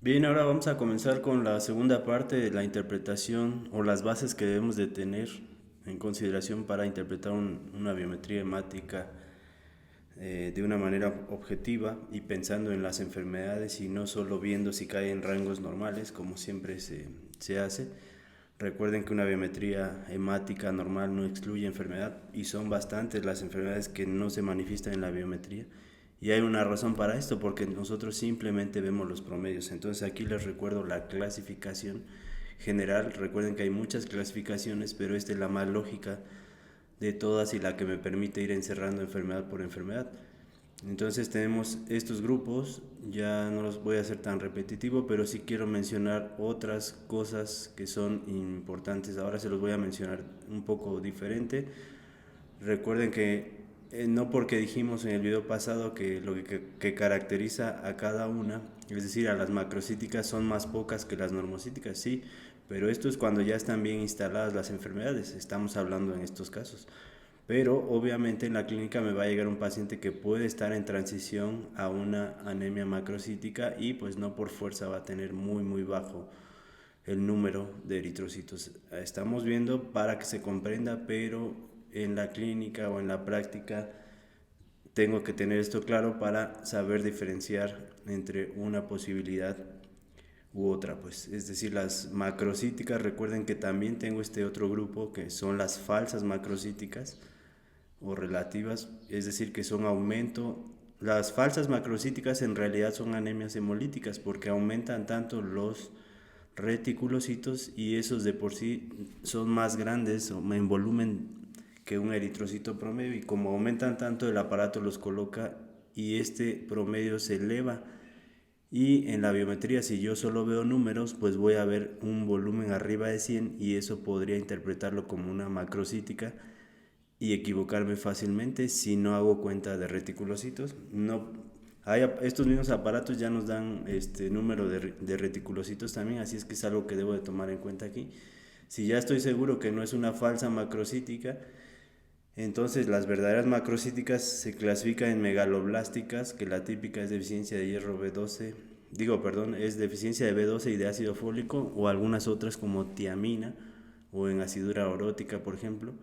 Bien, ahora vamos a comenzar con la segunda parte de la interpretación o las bases que debemos de tener en consideración para interpretar una biometría hemática de una manera objetiva y pensando en las enfermedades y no solo viendo si cae en rangos normales como siempre se hace. Recuerden que una biometría hemática normal no excluye enfermedad y son bastantes las enfermedades que no se manifiestan en la biometría. Y hay una razón para esto, porque nosotros simplemente vemos los promedios. Entonces aquí les recuerdo la clasificación general. Recuerden que hay muchas clasificaciones, pero esta es la más lógica de todas y la que me permite ir encerrando enfermedad por enfermedad. Entonces tenemos estos grupos, ya no los voy a hacer tan repetitivo, pero sí quiero mencionar otras cosas que son importantes. Ahora se los voy a mencionar un poco diferente. Recuerden que no porque dijimos en el video pasado que que caracteriza a cada una, es decir, a las macrocíticas son más pocas que las normocíticas, sí, pero esto es cuando ya están bien instaladas las enfermedades, estamos hablando en estos casos. Pero obviamente en la clínica me va a llegar un paciente que puede estar en transición a una anemia macrocítica y pues no por fuerza va a tener muy bajo el número de eritrocitos. Estamos viendo para que se comprenda, pero en la clínica o en la práctica tengo que tener esto claro para saber diferenciar entre una posibilidad u otra, pues es decir, las macrocíticas. Recuerden que también tengo este otro grupo que son las falsas macrocíticas o relativas, es decir, que son aumento. Las falsas macrocíticas en realidad son anemias hemolíticas porque aumentan tanto los reticulocitos y esos de por sí son más grandes o en volumen que un eritrocito promedio, y como aumentan tanto el aparato los coloca y este promedio se eleva. Y en la biometría, si yo solo veo números, pues voy a ver un volumen arriba de 100 y eso podría interpretarlo como una macrocítica y equivocarme fácilmente si no hago cuenta de reticulocitos. No, estos mismos aparatos ya nos dan este número de reticulocitos también, así es que es algo que debo de tomar en cuenta aquí. Si ya estoy seguro que no es una falsa macrocítica, entonces las verdaderas macrocíticas se clasifican en megaloblásticas, que la típica es deficiencia de hierro B12, es deficiencia de B12 y de ácido fólico, o algunas otras como tiamina o en acidura orótica, por ejemplo.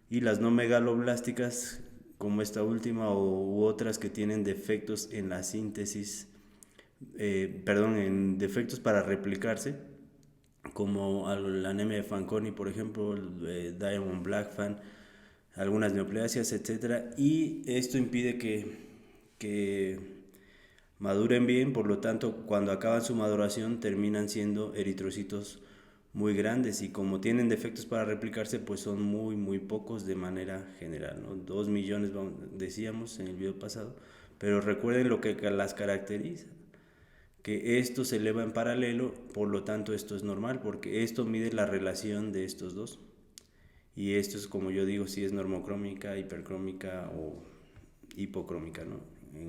Y las no megaloblásticas, como esta última u otras que tienen defectos en la síntesis, en defectos para replicarse, como la anemia de Fanconi, por ejemplo, Diamond Blackfan, algunas neoplasias, etcétera. Y esto impide que maduren bien, por lo tanto, cuando acaban su maduración terminan siendo eritrocitos muy grandes y como tienen defectos para replicarse, pues son muy pocos de manera general, ¿no? 2 millones decíamos en el video pasado, pero recuerden lo que las caracteriza, que esto se eleva en paralelo, por lo tanto esto es normal, porque esto mide la relación de estos dos. Y esto es, como yo digo, si es normocrómica, hipercrómica o hipocrómica, ¿no?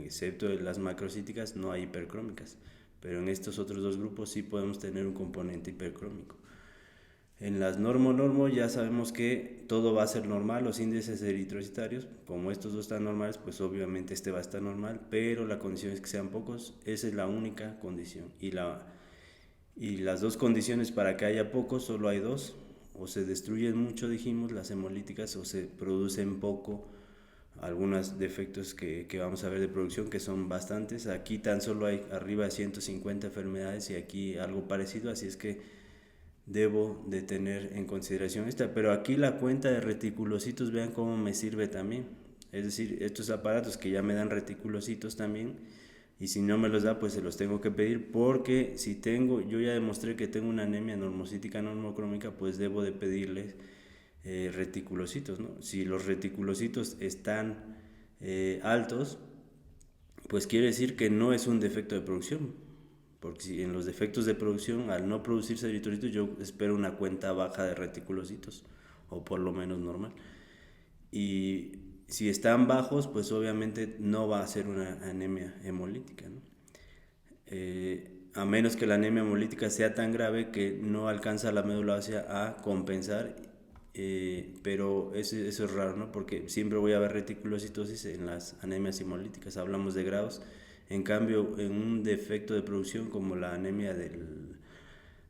Excepto en las macrocíticas no hay hipercrómicas, pero en estos otros dos grupos sí podemos tener un componente hipercrómico. En las normo ya sabemos que todo va a ser normal, los índices eritrocitarios, como estos dos están normales, pues obviamente este va a estar normal, pero la condición es que sean pocos, esa es la única condición. Y las dos condiciones para que haya pocos, solo hay dos: o se destruyen mucho, dijimos, las hemolíticas, o se producen poco, algunos defectos que vamos a ver de producción, que son bastantes. Aquí tan solo hay arriba de 150 enfermedades y aquí algo parecido, así es que debo de tener en consideración esta. Pero aquí la cuenta de reticulocitos, vean cómo me sirve también. Es decir, estos aparatos que ya me dan reticulocitos también, y si no me los da, pues se los tengo que pedir, porque si tengo, yo ya demostré que tengo una anemia normocítica normocrómica, pues debo de pedirles reticulocitos, ¿no? Si los reticulocitos están altos, pues quiere decir que no es un defecto de producción, porque si en los defectos de producción, al no producirse eritrocitos, yo espero una cuenta baja de reticulocitos, o por lo menos normal. Y si están bajos, pues obviamente no va a ser una anemia hemolítica, ¿no? A menos que la anemia hemolítica sea tan grave que no alcanza la médula ósea a compensar, pero eso es raro, ¿no? Porque siempre voy a ver reticulocitosis en las anemias hemolíticas, hablamos de grados. En cambio, en un defecto de producción como la anemia de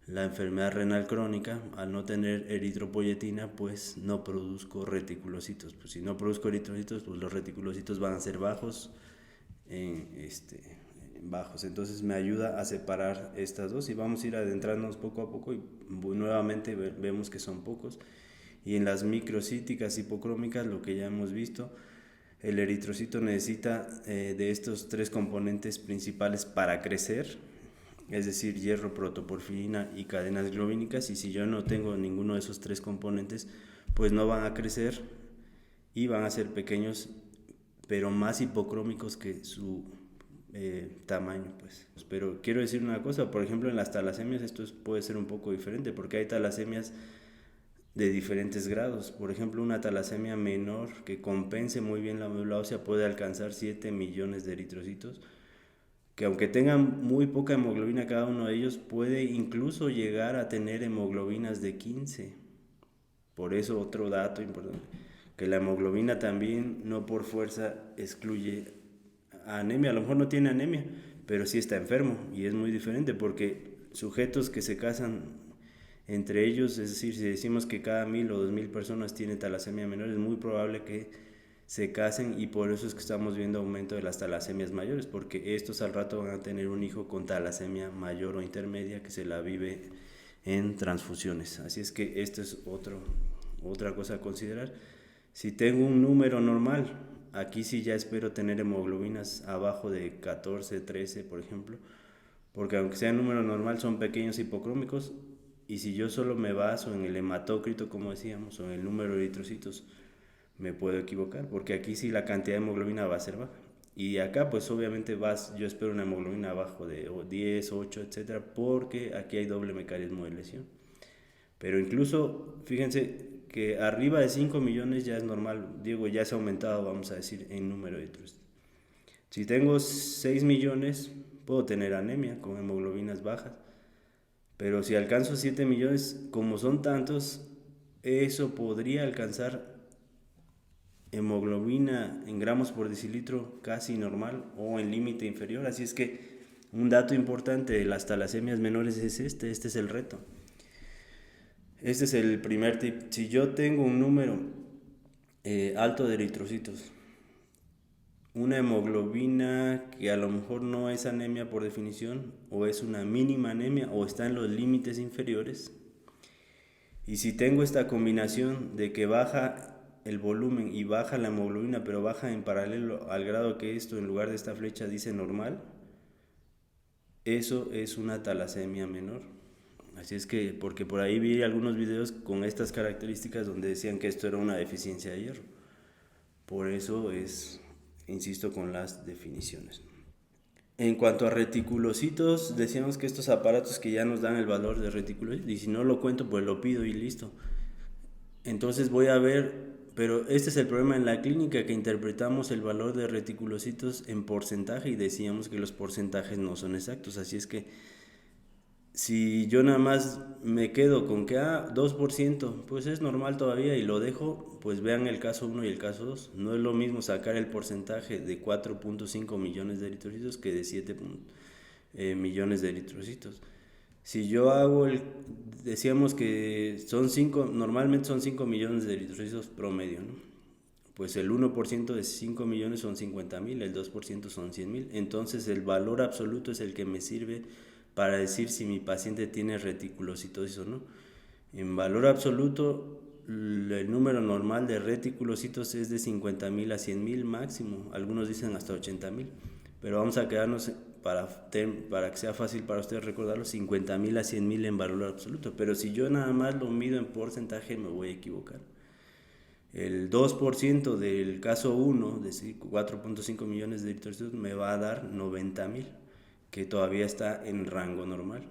la enfermedad renal crónica, al no tener eritropoyetina, pues no produzco reticulocitos. Pues si no produzco eritrocitos, pues los reticulocitos van a ser bajos, bajos. Entonces me ayuda a separar estas dos y vamos a ir adentrándonos poco a poco y nuevamente vemos que son pocos. Y en las microcíticas hipocrómicas, lo que ya hemos visto, el eritrocito necesita de estos tres componentes principales para crecer, es decir, hierro, protoporfirina y cadenas globínicas, y si yo no tengo ninguno de esos tres componentes, pues no van a crecer y van a ser pequeños, pero más hipocrómicos que su tamaño, pues. Pero quiero decir una cosa, por ejemplo, en las talasemias esto puede ser un poco diferente, porque hay talasemias de diferentes grados. Por ejemplo, una talasemia menor que compense muy bien la médula ósea puede alcanzar 7 millones de eritrocitos, que aunque tengan muy poca hemoglobina cada uno de ellos, puede incluso llegar a tener hemoglobinas de 15. Por eso otro dato importante, que la hemoglobina también no por fuerza excluye anemia. A lo mejor no tiene anemia, pero sí está enfermo, y es muy diferente porque sujetos que se casan entre ellos, es decir, si decimos que cada 1000 o 2000 personas tienen talasemia menor, es muy probable que se casen, y por eso es que estamos viendo aumento de las talasemias mayores, porque estos al rato van a tener un hijo con talasemia mayor o intermedia que se la vive en transfusiones. Así es que esto es otra cosa a considerar. Si tengo un número normal, aquí sí ya espero tener hemoglobinas abajo de 14, 13, por ejemplo, porque aunque sea número normal son pequeños hipocrómicos, y si yo solo me baso en el hematócrito, como decíamos, o en el número de eritrocitos, me puedo equivocar, porque aquí sí la cantidad de hemoglobina va a ser baja. Y acá pues obviamente yo espero una hemoglobina abajo de 10, 8, etcétera, porque aquí hay doble mecanismo de lesión. Pero incluso, fíjense que arriba de 5 millones ya es normal, digo, ya se ha aumentado, vamos a decir, en número de eritrocitos. Si tengo 6 millones, puedo tener anemia con hemoglobinas bajas. Pero si alcanzo 7 millones, como son tantos, eso podría alcanzar hemoglobina en gramos por decilitro casi normal o en límite inferior. Así es que un dato importante de las talasemias menores es este es el reto. Este es el primer tip. Si yo tengo un número alto de eritrocitos, una hemoglobina que a lo mejor no es anemia por definición, o es una mínima anemia, o está en los límites inferiores, y si tengo esta combinación de que baja el volumen y baja la hemoglobina, pero baja en paralelo al grado que esto en lugar de esta flecha dice normal, eso es una talasemia menor. Así es que, porque por ahí vi algunos videos con estas características donde decían que esto era una deficiencia de hierro. Por eso insisto con las definiciones. En cuanto a reticulocitos, decíamos que estos aparatos que ya nos dan el valor de reticulocitos, y si no lo cuento, pues lo pido y listo. Entonces voy a ver, pero este es el problema en la clínica, que interpretamos el valor de reticulocitos en porcentaje y decíamos que los porcentajes no son exactos. Así es que si yo nada más me quedo con que 2%, pues es normal todavía y lo dejo, pues vean el caso 1 y el caso 2. No es lo mismo sacar el porcentaje de 4.5 millones de eritrocitos que de 7 millones de eritrocitos. Si yo decíamos que normalmente son 5 millones de eritrocitos promedio, ¿no? Pues el 1% de 5 millones son 50,000, el 2% son 100,000. Entonces el valor absoluto es el que me sirve para decir si mi paciente tiene reticulocitosis o no. En valor absoluto, el número normal de reticulocitos es de 50,000 a 100,000 máximo. Algunos dicen hasta 80,000. Pero vamos a quedarnos, para que sea fácil para ustedes recordarlo, 50,000 a 100,000 en valor absoluto. Pero si yo nada más lo mido en porcentaje, me voy a equivocar. El 2% del caso 1, de 4.5 millones de eritrocitos, me va a dar 90,000, que todavía está en rango normal.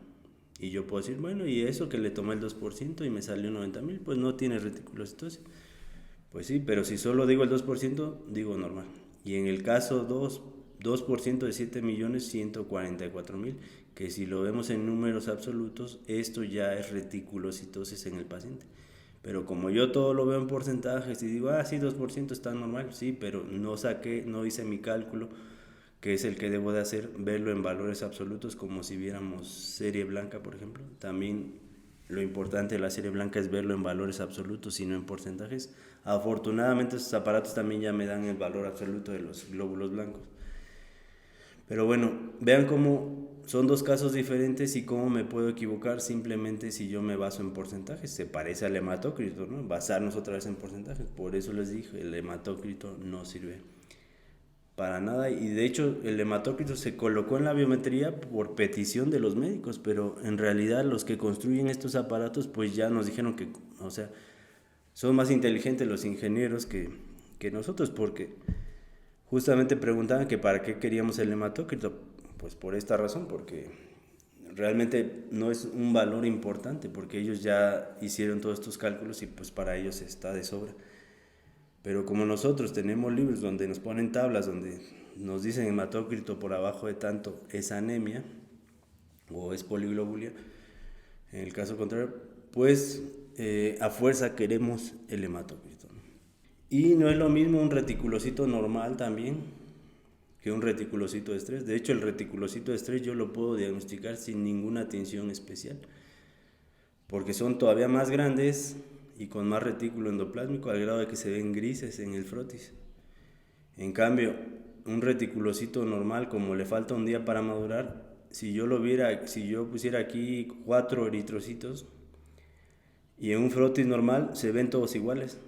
Y yo puedo decir, bueno, y eso que le tomé el 2% y me salió 90,000, pues no tiene reticulocitosis. Pues sí, pero si solo digo el 2%, digo normal. Y en el caso 2% de 7 millones, 144,000, que si lo vemos en números absolutos, esto ya es reticulocitosis en el paciente. Pero como yo todo lo veo en porcentajes y digo, sí, 2% está normal, sí, pero no hice mi cálculo que es el que debo de hacer, verlo en valores absolutos como si viéramos serie blanca, por ejemplo. También lo importante de la serie blanca es verlo en valores absolutos y no en porcentajes. Afortunadamente estos aparatos también ya me dan el valor absoluto de los glóbulos blancos. Pero bueno, vean cómo son dos casos diferentes y cómo me puedo equivocar simplemente si yo me baso en porcentajes. Se parece al hematócrito, ¿no? Basarnos otra vez en porcentajes. Por eso les dije, el hematócrito no sirve para nada, y de hecho el hematócrito se colocó en la biometría por petición de los médicos, pero en realidad los que construyen estos aparatos pues ya nos dijeron que, o sea, son más inteligentes los ingenieros que nosotros, porque justamente preguntaban que para qué queríamos el hematócrito. Pues por esta razón, porque realmente no es un valor importante, porque ellos ya hicieron todos estos cálculos y pues para ellos está de sobra. Pero como nosotros tenemos libros donde nos ponen tablas, donde nos dicen hematócrito por abajo de tanto es anemia o es poliglobulia, en el caso contrario, pues a fuerza queremos el hematócrito. Y no es lo mismo un reticulocito normal también que un reticulocito de estrés. De hecho, el reticulocito de estrés yo lo puedo diagnosticar sin ninguna tinción especial, porque son todavía más grandes y con más retículo endoplásmico, al grado de que se ven grises en el frotis. En cambio, un reticulocito normal, como le falta un día para madurar, si yo pusiera aquí 4 eritrocitos y en un frotis normal se ven todos iguales,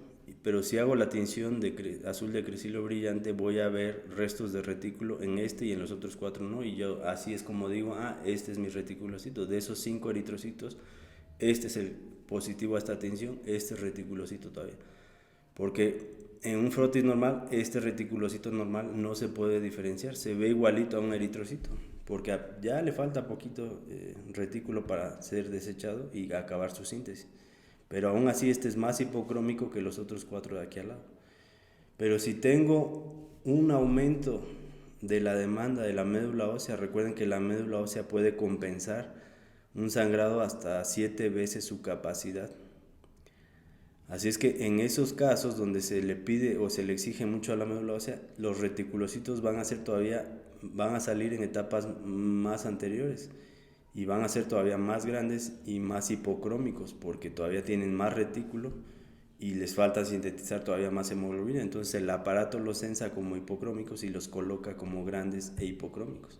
pero si hago la tinción de azul de crecilo brillante, voy a ver restos de retículo en este y en los otros 4 no, y yo así es como digo, este es mi reticulocito. De esos 5 eritrocitos, este es el positivo a esta tinción, este reticulocito todavía, porque en un frotis normal este reticulocito normal no se puede diferenciar, se ve igualito a un eritrocito, porque ya le falta poquito retículo para ser desechado y acabar su síntesis, pero aún así este es más hipocrómico que los otros 4 de aquí al lado. Pero si tengo un aumento de la demanda de la médula ósea, recuerden que la médula ósea puede compensar un sangrado hasta 7 veces su capacidad. Así es que en esos casos donde se le pide o se le exige mucho a la médula ósea, los reticulocitos van a salir en etapas más anteriores y van a ser todavía más grandes y más hipocrómicos, porque todavía tienen más retículo y les falta sintetizar todavía más hemoglobina. Entonces el aparato los censa como hipocrómicos y los coloca como grandes e hipocrómicos.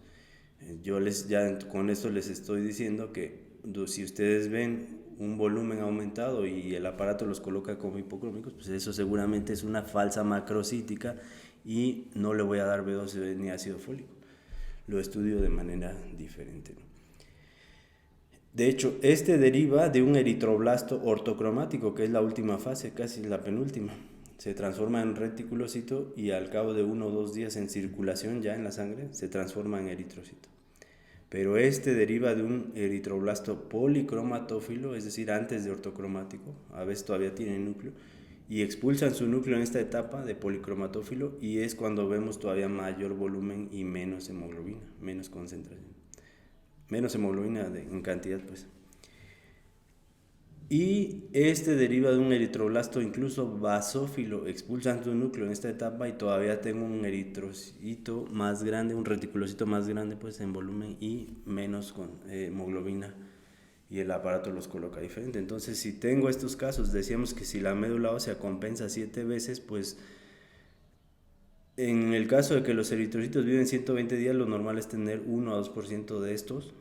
Con esto les estoy diciendo que si ustedes ven un volumen aumentado y el aparato los coloca como hipocrómicos, pues eso seguramente es una falsa macrocítica y no le voy a dar B12 ni ácido fólico. Lo estudio de manera diferente, ¿no? De hecho, este deriva de un eritroblasto ortocromático, que es la última fase, casi la penúltima. Se transforma en reticulocito y al cabo de 1 o 2 días en circulación ya en la sangre se transforma en eritrocito. Pero este deriva de un eritroblasto policromatófilo, es decir, antes de ortocromático, a veces todavía tiene núcleo, y expulsan su núcleo en esta etapa de policromatófilo y es cuando vemos todavía mayor volumen y menos hemoglobina, menos concentración, menos hemoglobina en cantidad, pues. Y este deriva de un eritroblasto incluso basófilo, expulsan su núcleo en esta etapa y todavía tengo un eritrocito más grande, un reticulocito más grande pues en volumen y menos con hemoglobina, y el aparato los coloca diferente. Entonces si tengo estos casos, decíamos que si la médula ósea compensa 7 veces, pues en el caso de que los eritrocitos viven 120 días, lo normal es tener 1 a 2% de estos.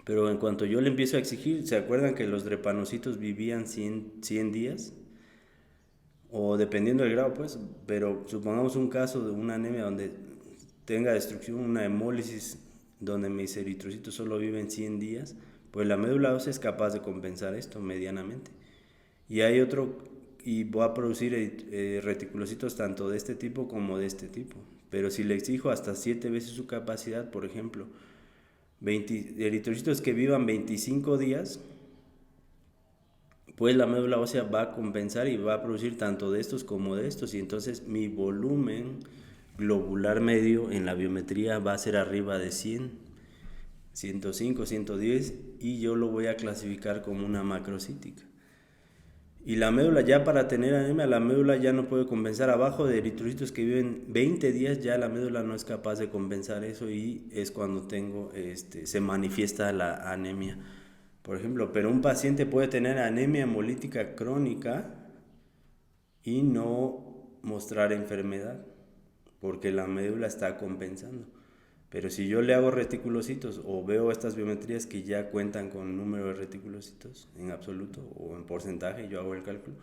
Pero en cuanto yo le empiezo a exigir, ¿se acuerdan que los drepanocitos vivían 100 días? O dependiendo del grado, pues, pero supongamos un caso de una anemia donde tenga destrucción, una hemólisis, donde mis eritrocitos solo viven 100 días, pues la médula ósea es capaz de compensar esto medianamente. Y hay otro, y voy a producir reticulocitos tanto de este tipo como de este tipo. Pero si le exijo hasta 7 veces su capacidad, por ejemplo, 20 eritrocitos que vivan 25 días, pues la médula ósea va a compensar y va a producir tanto de estos como de estos, y entonces mi volumen globular medio en la biometría va a ser arriba de 100, 105, 110, y yo lo voy a clasificar como una macrocítica. Y la médula, ya para tener anemia, la médula ya no puede compensar. Abajo de eritrocitos que viven 20 días, ya la médula no es capaz de compensar eso y es cuando se manifiesta la anemia, por ejemplo. Pero un paciente puede tener anemia hemolítica crónica y no mostrar enfermedad porque la médula está compensando. Pero si yo le hago reticulocitos o veo estas biometrías que ya cuentan con número de reticulocitos en absoluto o en porcentaje, yo hago el cálculo,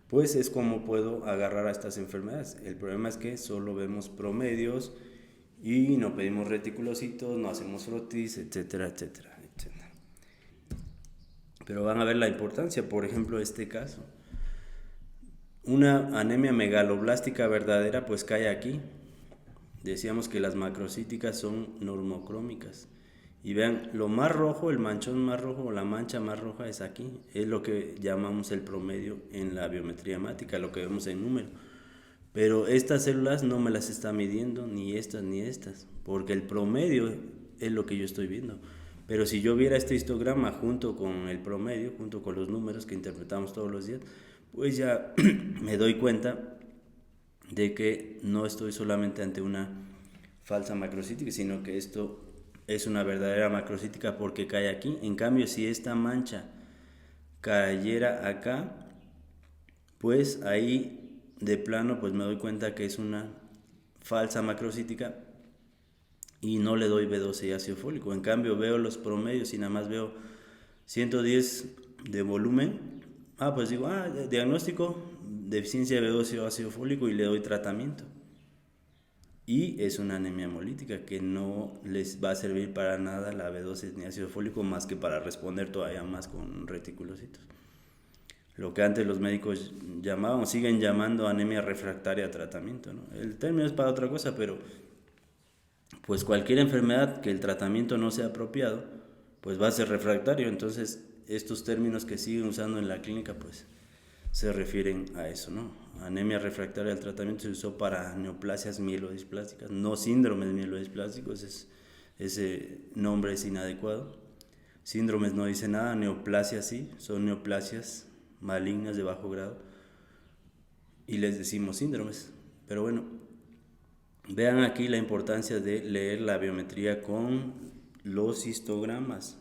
pues es como puedo agarrar a estas enfermedades. El problema es que solo vemos promedios y no pedimos reticulocitos, no hacemos frotis, etcétera, etcétera, etcétera. Pero van a ver la importancia, por ejemplo, este caso. Una anemia megaloblástica verdadera pues cae aquí. Decíamos que las macrocíticas son normocrómicas. Y vean, lo más rojo, el manchón más rojo o la mancha más roja es aquí. Es lo que llamamos el promedio en la biometría hemática, lo que vemos en número. Pero estas células no me las está midiendo, ni estas, porque el promedio es lo que yo estoy viendo. Pero si yo viera este histograma junto con el promedio, junto con los números que interpretamos todos los días, pues ya me doy cuenta de que no estoy solamente ante una falsa macrocítica, sino que esto es una verdadera macrocítica porque cae aquí. En cambio, si esta mancha cayera acá, pues ahí de plano pues me doy cuenta que es una falsa macrocítica y no le doy B12 y ácido fólico. En cambio veo los promedios y nada más veo 110 de volumen. Pues digo, diagnóstico, deficiencia de B12 o ácido fólico y le doy tratamiento. Y es una anemia hemolítica que no les va a servir para nada la B12 ni ácido fólico más que para responder todavía más con reticulocitos. Lo que antes los médicos llamaban, siguen llamando anemia refractaria a tratamiento, ¿no? El término es para otra cosa, pero pues cualquier enfermedad que el tratamiento no sea apropiado, pues va a ser refractario. Entonces estos términos que siguen usando en la clínica, pues se refieren a eso, ¿no? Anemia refractaria al tratamiento se usó para neoplasias mielodisplásticas, no síndromes mielodisplásticos, ese nombre es inadecuado. Síndromes no dice nada, neoplasias sí, son neoplasias malignas de bajo grado y les decimos síndromes. Pero bueno, vean aquí la importancia de leer la biometría con los histogramas.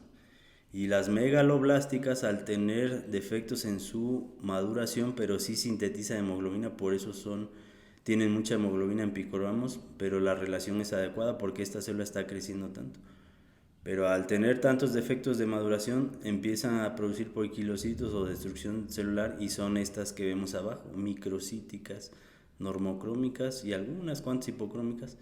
Y las megaloblásticas, al tener defectos en su maduración, pero sí sintetizan hemoglobina, por eso tienen mucha hemoglobina en picogramos, pero la relación es adecuada porque esta célula está creciendo tanto. Pero al tener tantos defectos de maduración, empiezan a producir poiquilocitos o destrucción celular y son estas que vemos abajo, microcíticas, normocrómicas y algunas cuantas hipocrómicas.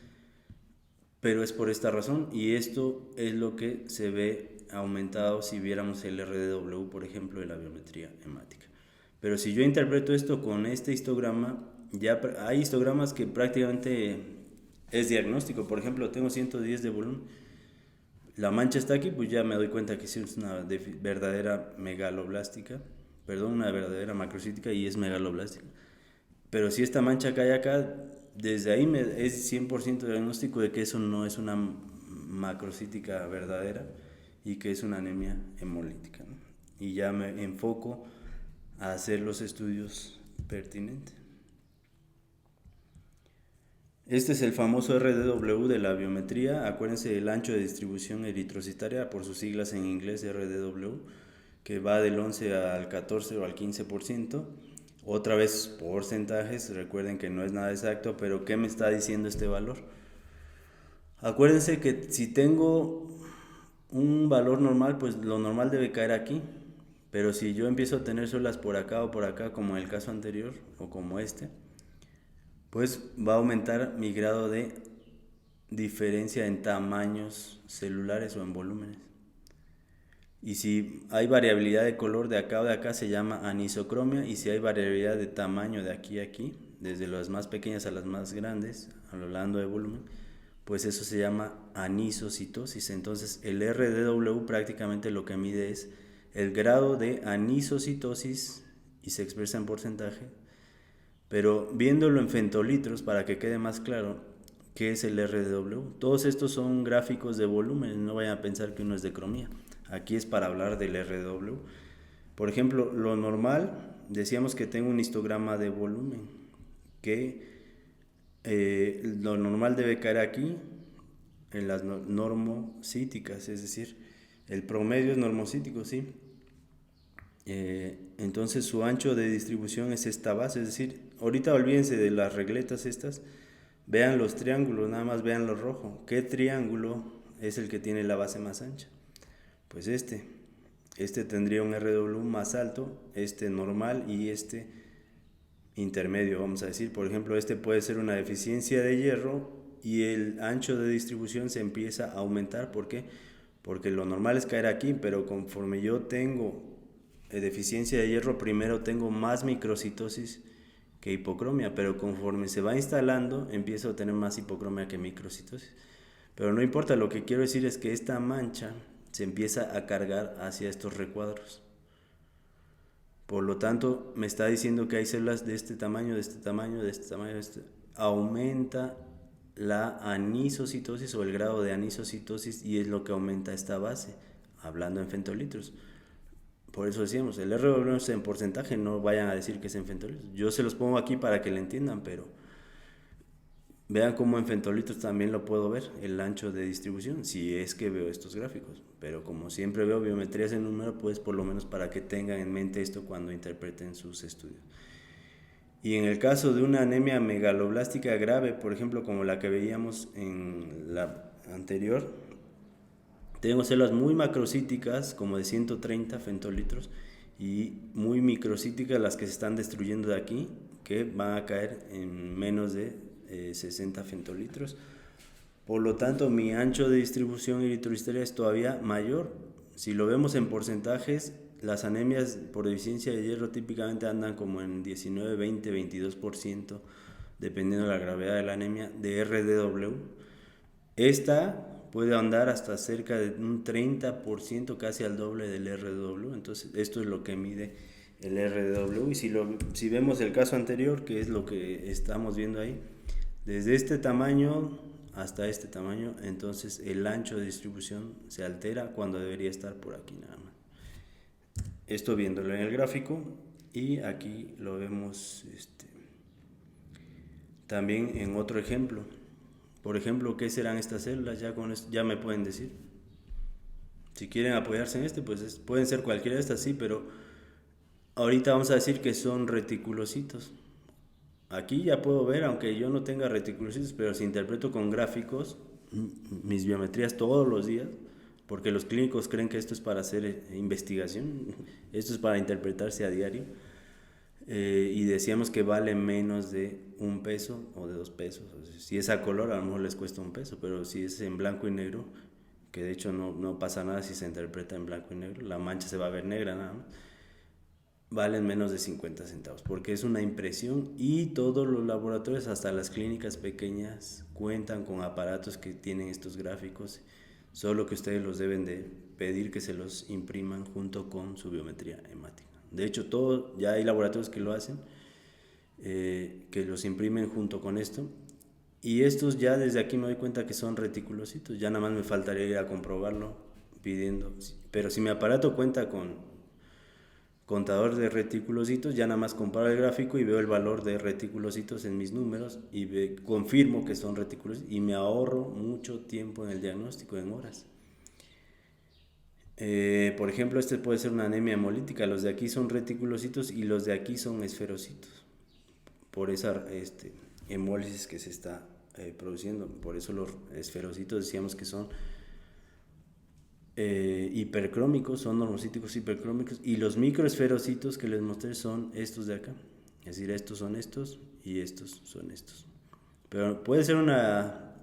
Pero es por esta razón y esto es lo que se ve aumentado si viéramos el RDW, por ejemplo, de la biometría hemática. Pero si yo interpreto esto con este histograma, ya hay histogramas que prácticamente es diagnóstico. Por ejemplo, tengo 110 de volumen, la mancha está aquí, pues ya me doy cuenta que sí es una verdadera megaloblástica, una verdadera macrocítica y es megaloblástica. Pero si esta mancha cae acá, desde ahí es 100% diagnóstico de que eso no es una macrocítica verdadera y que es una anemia hemolítica, ¿no? Y ya me enfoco a hacer los estudios pertinentes. Este es el famoso RDW de la biometría. Acuérdense del ancho de distribución eritrocitaria, por sus siglas en inglés RDW, que va del 11 al 14 o al 15%. Otra vez porcentajes, recuerden que no es nada exacto, pero ¿qué me está diciendo este valor? Acuérdense que si tengo un valor normal, pues lo normal debe caer aquí. Pero si yo empiezo a tener células por acá o por acá, como en el caso anterior o como este, pues va a aumentar mi grado de diferencia en tamaños celulares o en volúmenes. Y si hay variabilidad de color de acá o de acá, se llama anisocromia. Y si hay variabilidad de tamaño de aquí a aquí, desde las más pequeñas a las más grandes, hablando de volumen, pues eso se llama anisocitosis. Entonces el RDW prácticamente lo que mide es el grado de anisocitosis y se expresa en porcentaje. Pero viéndolo en femtolitros, para que quede más claro qué es el RDW, todos estos son gráficos de volumen, no vayan a pensar que uno es de cromía. Aquí es para hablar del RDW. Por ejemplo, lo normal, decíamos que tengo un histograma de volumen, que lo normal debe caer aquí en las normocíticas, es decir, el promedio es normocítico, ¿sí? Entonces su ancho de distribución es esta base, es decir, ahorita olvídense de las regletas estas, vean los triángulos, nada más vean lo rojo. ¿Qué triángulo es el que tiene la base más ancha? Pues este tendría un RW más alto, este normal y este intermedio, vamos a decir. Por ejemplo, este puede ser una deficiencia de hierro y el ancho de distribución se empieza a aumentar. ¿Por qué? Porque lo normal es caer aquí, pero conforme yo tengo deficiencia de hierro, primero tengo más microcitosis que hipocromia, pero conforme se va instalando, empiezo a tener más hipocromia que microcitosis. Pero no importa, lo que quiero decir es que esta mancha se empieza a cargar hacia estos recuadros. Por lo tanto, me está diciendo que hay células de este tamaño, de este tamaño, de este tamaño, de este. Aumenta la anisocitosis o el grado de anisocitosis y es lo que aumenta esta base, hablando en femtolitros. Por eso decíamos, el RW es en porcentaje, no vayan a decir que es en femtolitros. Yo se los pongo aquí para que le entiendan, pero vean cómo en femtolitros también lo puedo ver, el ancho de distribución, si es que veo estos gráficos. Pero como siempre veo biometrías en número, pues por lo menos para que tengan en mente esto cuando interpreten sus estudios. Y en el caso de una anemia megaloblástica grave, por ejemplo, como la que veíamos en la anterior, tengo células muy macrocíticas, como de 130 femtolitros, y muy microcíticas, las que se están destruyendo de aquí, que van a caer en menos de 60 femtolitros. Por lo tanto, mi ancho de distribución eritrocitaria es todavía mayor. Si lo vemos en porcentajes, las anemias por deficiencia de hierro típicamente andan como en 19, 20, 22%, dependiendo de la gravedad de la anemia, de RDW. Esta puede andar hasta cerca de un 30%, casi al doble del RDW. Entonces, esto es lo que mide el RDW. Y si vemos el caso anterior, que es lo que estamos viendo ahí, desde este tamaño hasta este tamaño, entonces el ancho de distribución se altera cuando debería estar por aquí nada más. Esto viéndolo en el gráfico, y aquí lo vemos también en otro ejemplo. Por ejemplo, ¿qué serán estas células? Ya con esto, ya me pueden decir. Si quieren apoyarse en pues pueden ser cualquiera de estas, sí, pero ahorita vamos a decir que son reticulocitos. Aquí ya puedo ver, aunque yo no tenga reticulocitos, pero si interpreto con gráficos mis biometrías todos los días, porque los clínicos creen que esto es para hacer investigación, esto es para interpretarse a diario, y decíamos que vale menos de un peso o de 2 pesos. O sea, si es a color, a lo mejor les cuesta un peso, pero si es en blanco y negro, que de hecho no pasa nada si se interpreta en blanco y negro, la mancha se va a ver negra nada más, valen menos de 50 centavos, porque es una impresión, y todos los laboratorios, hasta las clínicas pequeñas, cuentan con aparatos que tienen estos gráficos, solo que ustedes los deben de pedir que se los impriman junto con su biometría hemática. De hecho, ya hay laboratorios que lo hacen, que los imprimen junto con esto, y estos ya desde aquí me doy cuenta que son reticulocitos, ya nada más me faltaría ir a comprobarlo pidiendo, pero si mi aparato cuenta con contador de reticulocitos, ya nada más comparo el gráfico y veo el valor de reticulocitos en mis números y confirmo que son reticulocitos, y me ahorro mucho tiempo en el diagnóstico, en horas. Por ejemplo, este puede ser una anemia hemolítica, los de aquí son reticulocitos y los de aquí son esferocitos, por esa hemólisis que se está produciendo. Por eso los esferocitos decíamos que son hipercrómicos, son normocíticos hipercrómicos, y los microesferocitos que les mostré son estos de acá, es decir, estos son estos y estos son estos. Pero puede ser una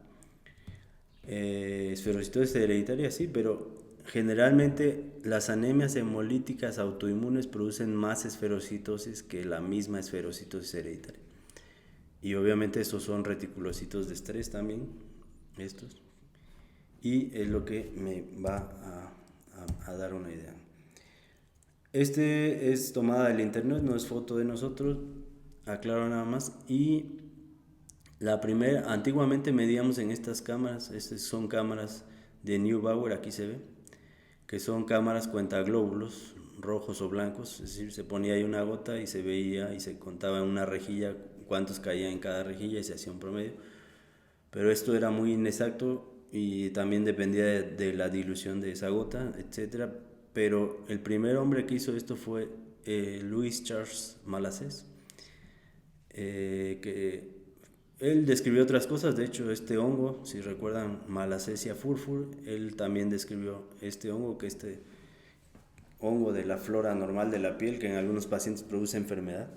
esferocitosis hereditaria, sí, pero generalmente las anemias hemolíticas autoinmunes producen más esferocitosis que la misma esferocitosis hereditaria. Y obviamente estos son reticulocitos de estrés también, estos. Y es lo que me va a dar una idea. Este es tomada del internet, no es foto de nosotros, aclaro nada más. Y la primera, antiguamente medíamos en estas cámaras, estas son cámaras de Neubauer, aquí se ve, que son cámaras cuentaglóbulos rojos o blancos, es decir, se ponía ahí una gota y se veía y se contaba en una rejilla cuántos caía en cada rejilla y se hacía un promedio. Pero esto era muy inexacto y también dependía de la dilución de esa gota, etcétera. Pero el primer hombre que hizo esto fue Louis Charles Malassez, que él describió otras cosas. De hecho, este hongo, si recuerdan Malassezia furfur, él también describió este hongo, que este hongo de la flora normal de la piel, que en algunos pacientes produce enfermedad,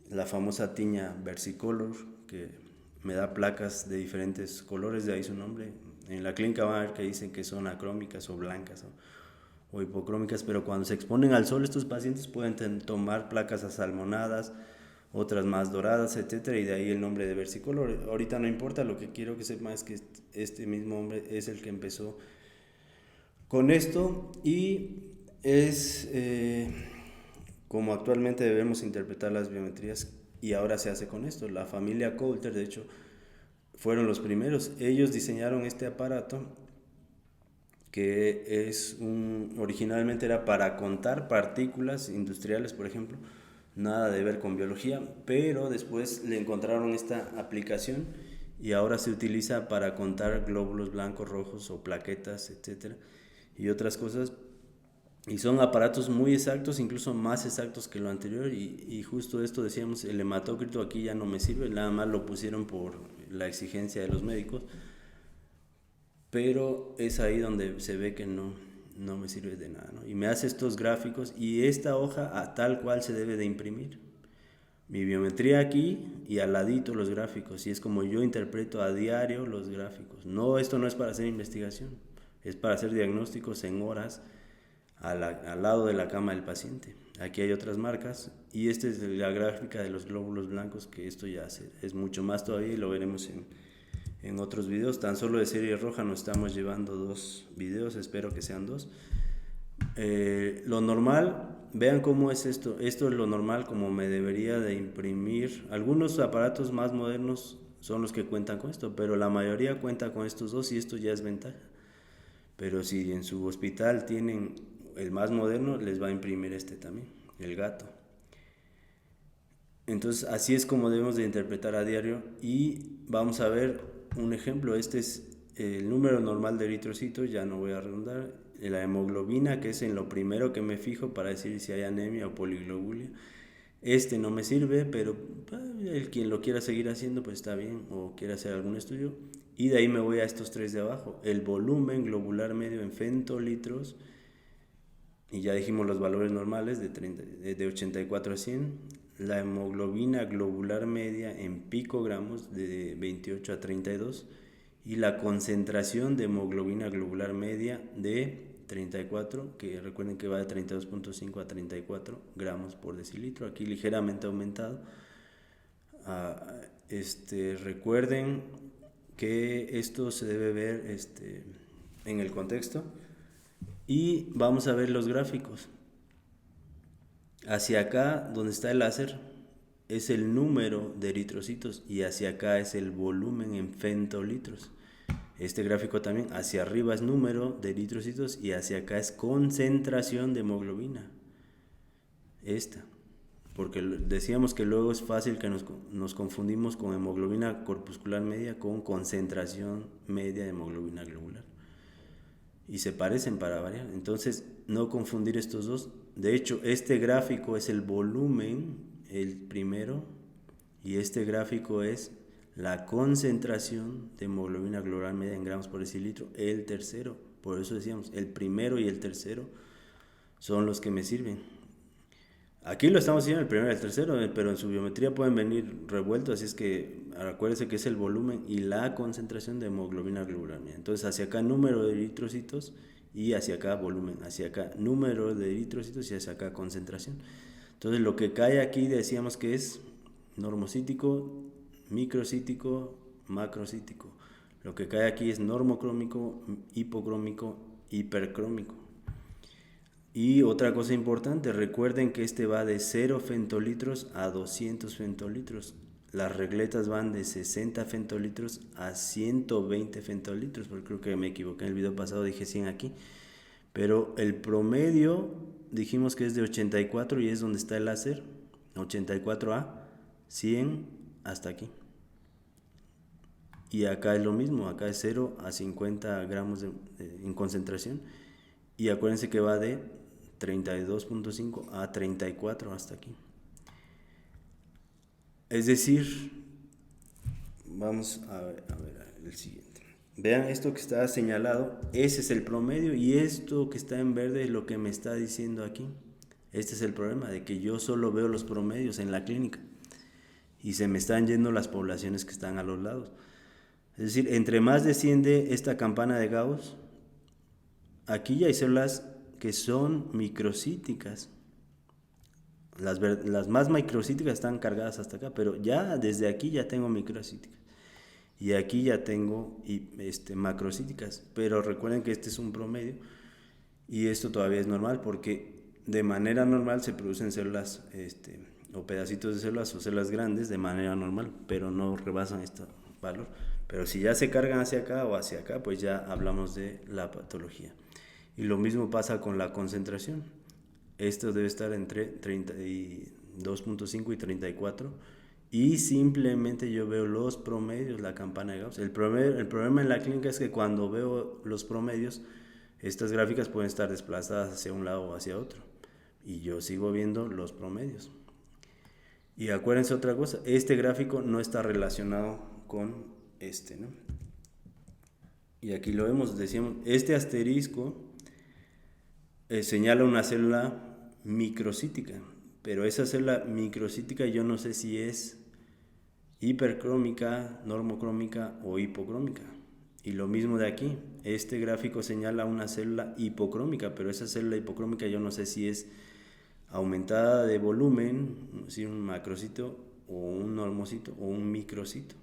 la famosa tiña versicolor, que me da placas de diferentes colores, de ahí su nombre. En la clínica van a ver que dicen que son acrómicas o blancas o hipocrómicas, pero cuando se exponen al sol estos pacientes pueden tomar placas asalmonadas, otras más doradas, etcétera, y de ahí el nombre de versicolor. Ahorita no importa, lo que quiero que sepan es que este mismo hombre es el que empezó con esto y es como actualmente debemos interpretar las biometrías, y ahora se hace con esto. La familia Coulter, de hecho, fueron los primeros. Ellos diseñaron este aparato que originalmente era para contar partículas industriales, por ejemplo, nada de ver con biología, pero después le encontraron esta aplicación y ahora se utiliza para contar glóbulos blancos, rojos o plaquetas, etcétera, y otras cosas. Y son aparatos muy exactos, incluso más exactos que lo anterior, y justo esto decíamos, el hematócrito aquí ya no me sirve, nada más lo pusieron por la exigencia de los médicos, pero es ahí donde se ve que no me sirve de nada, ¿no? Y me hace estos gráficos, y esta hoja a tal cual se debe de imprimir. Mi biometría aquí y al ladito los gráficos, y es como yo interpreto a diario los gráficos. No, esto no es para hacer investigación, es para hacer diagnósticos en horas, al lado de la cama del paciente. Aquí hay otras marcas y esta es la gráfica de los glóbulos blancos, que esto ya es mucho más todavía y lo veremos en otros videos. Tan solo de serie roja nos estamos llevando 2 videos, espero que sean 2. Lo normal, vean cómo es esto es lo normal, como me debería de imprimir. Algunos aparatos más modernos son los que cuentan con esto, pero la mayoría cuenta con estos 2 y esto ya es ventaja. Pero si en su hospital tienen el más moderno, les va a imprimir este también, el gato. Entonces así es como debemos de interpretar a diario, y vamos a ver un ejemplo. Este es el número normal de eritrocitos, ya no voy a redundar. La hemoglobina, que es en lo primero que me fijo para decir si hay anemia o poliglobulia. Este no me sirve, pero el quien lo quiera seguir haciendo pues está bien, o quiera hacer algún estudio. Y de ahí me voy a estos 3 de abajo: el volumen globular medio en femtolitros, y ya dijimos los valores normales de 84 a 100, la hemoglobina globular media en picogramos de 28 a 32, y la concentración de hemoglobina globular media de 34, que recuerden que va de 32.5 a 34 gramos por decilitro, aquí ligeramente aumentado. Recuerden que esto se debe ver en el contexto, y vamos a ver los gráficos. Hacia acá, donde está el láser, es el número de eritrocitos, y hacia acá es el volumen en femtolitros. Este gráfico también, hacia arriba es número de eritrocitos y hacia acá es concentración de hemoglobina. Porque decíamos que luego es fácil que nos confundimos con hemoglobina corpuscular media con concentración media de hemoglobina globular. Y se parecen para variar. Entonces, no confundir estos dos. De hecho, este gráfico es el volumen, el primero, y este gráfico es la concentración de hemoglobina globular media en gramos por decilitro, el tercero. Por eso decíamos, el primero y el tercero son los que me sirven. Aquí lo estamos haciendo el primero y el tercero, pero en su biometría pueden venir revueltos, así es que acuérdense que es el volumen y la concentración de hemoglobina globular media. Entonces, hacia acá número de eritrocitos y hacia acá volumen, hacia acá número de eritrocitos y hacia acá concentración. Entonces, lo que cae aquí decíamos que es normocítico, microcítico, macrocítico. Lo que cae aquí es normocrómico, hipocrómico, hipercrómico. Y otra cosa importante, recuerden que este va de 0 femtolitros a 200 femtolitros. Las regletas van de 60 femtolitros a 120 femtolitros, porque creo que me equivoqué en el video pasado, dije 100 aquí. Pero el promedio dijimos que es de 84 y es donde está el láser, 84 a 100 hasta aquí. Y acá es lo mismo, acá es 0 a 50 gramos en concentración. Y acuérdense que va de 32.5 a 34 hasta aquí. Es decir, vamos a ver el siguiente. Vean esto que está señalado, ese es el promedio y esto que está en verde es lo que me está diciendo aquí. Este es el problema, de que yo solo veo los promedios en la clínica y se me están yendo las poblaciones que están a los lados. Es decir, entre más desciende esta campana de Gauss, aquí ya hay células que son microcíticas. Las más microcíticas están cargadas hasta acá, pero ya desde aquí ya tengo microcíticas. Y aquí ya tengo macrocíticas. Pero recuerden que este es un promedio y esto todavía es normal porque de manera normal se producen células o pedacitos de células o células grandes de manera normal, pero no rebasan este valor. Pero si ya se cargan hacia acá o hacia acá, pues ya hablamos de la patología. Y lo mismo pasa con la concentración. Esto debe estar entre 32.5 y 34. Y simplemente yo veo los promedios, la campana de Gauss. El problema en la clínica es que cuando veo los promedios, estas gráficas pueden estar desplazadas hacia un lado o hacia otro. Y yo sigo viendo los promedios. Y acuérdense otra cosa, este gráfico no está relacionado con ¿no? Y aquí lo vemos, decíamos, este asterisco señala una célula microcítica, pero esa célula microcítica yo no sé si es hipercrómica, normocrómica o hipocrómica. Y lo mismo de aquí, este gráfico señala una célula hipocrómica, pero esa célula hipocrómica yo no sé si es aumentada de volumen, si un macrocito o un normocito o un microcito,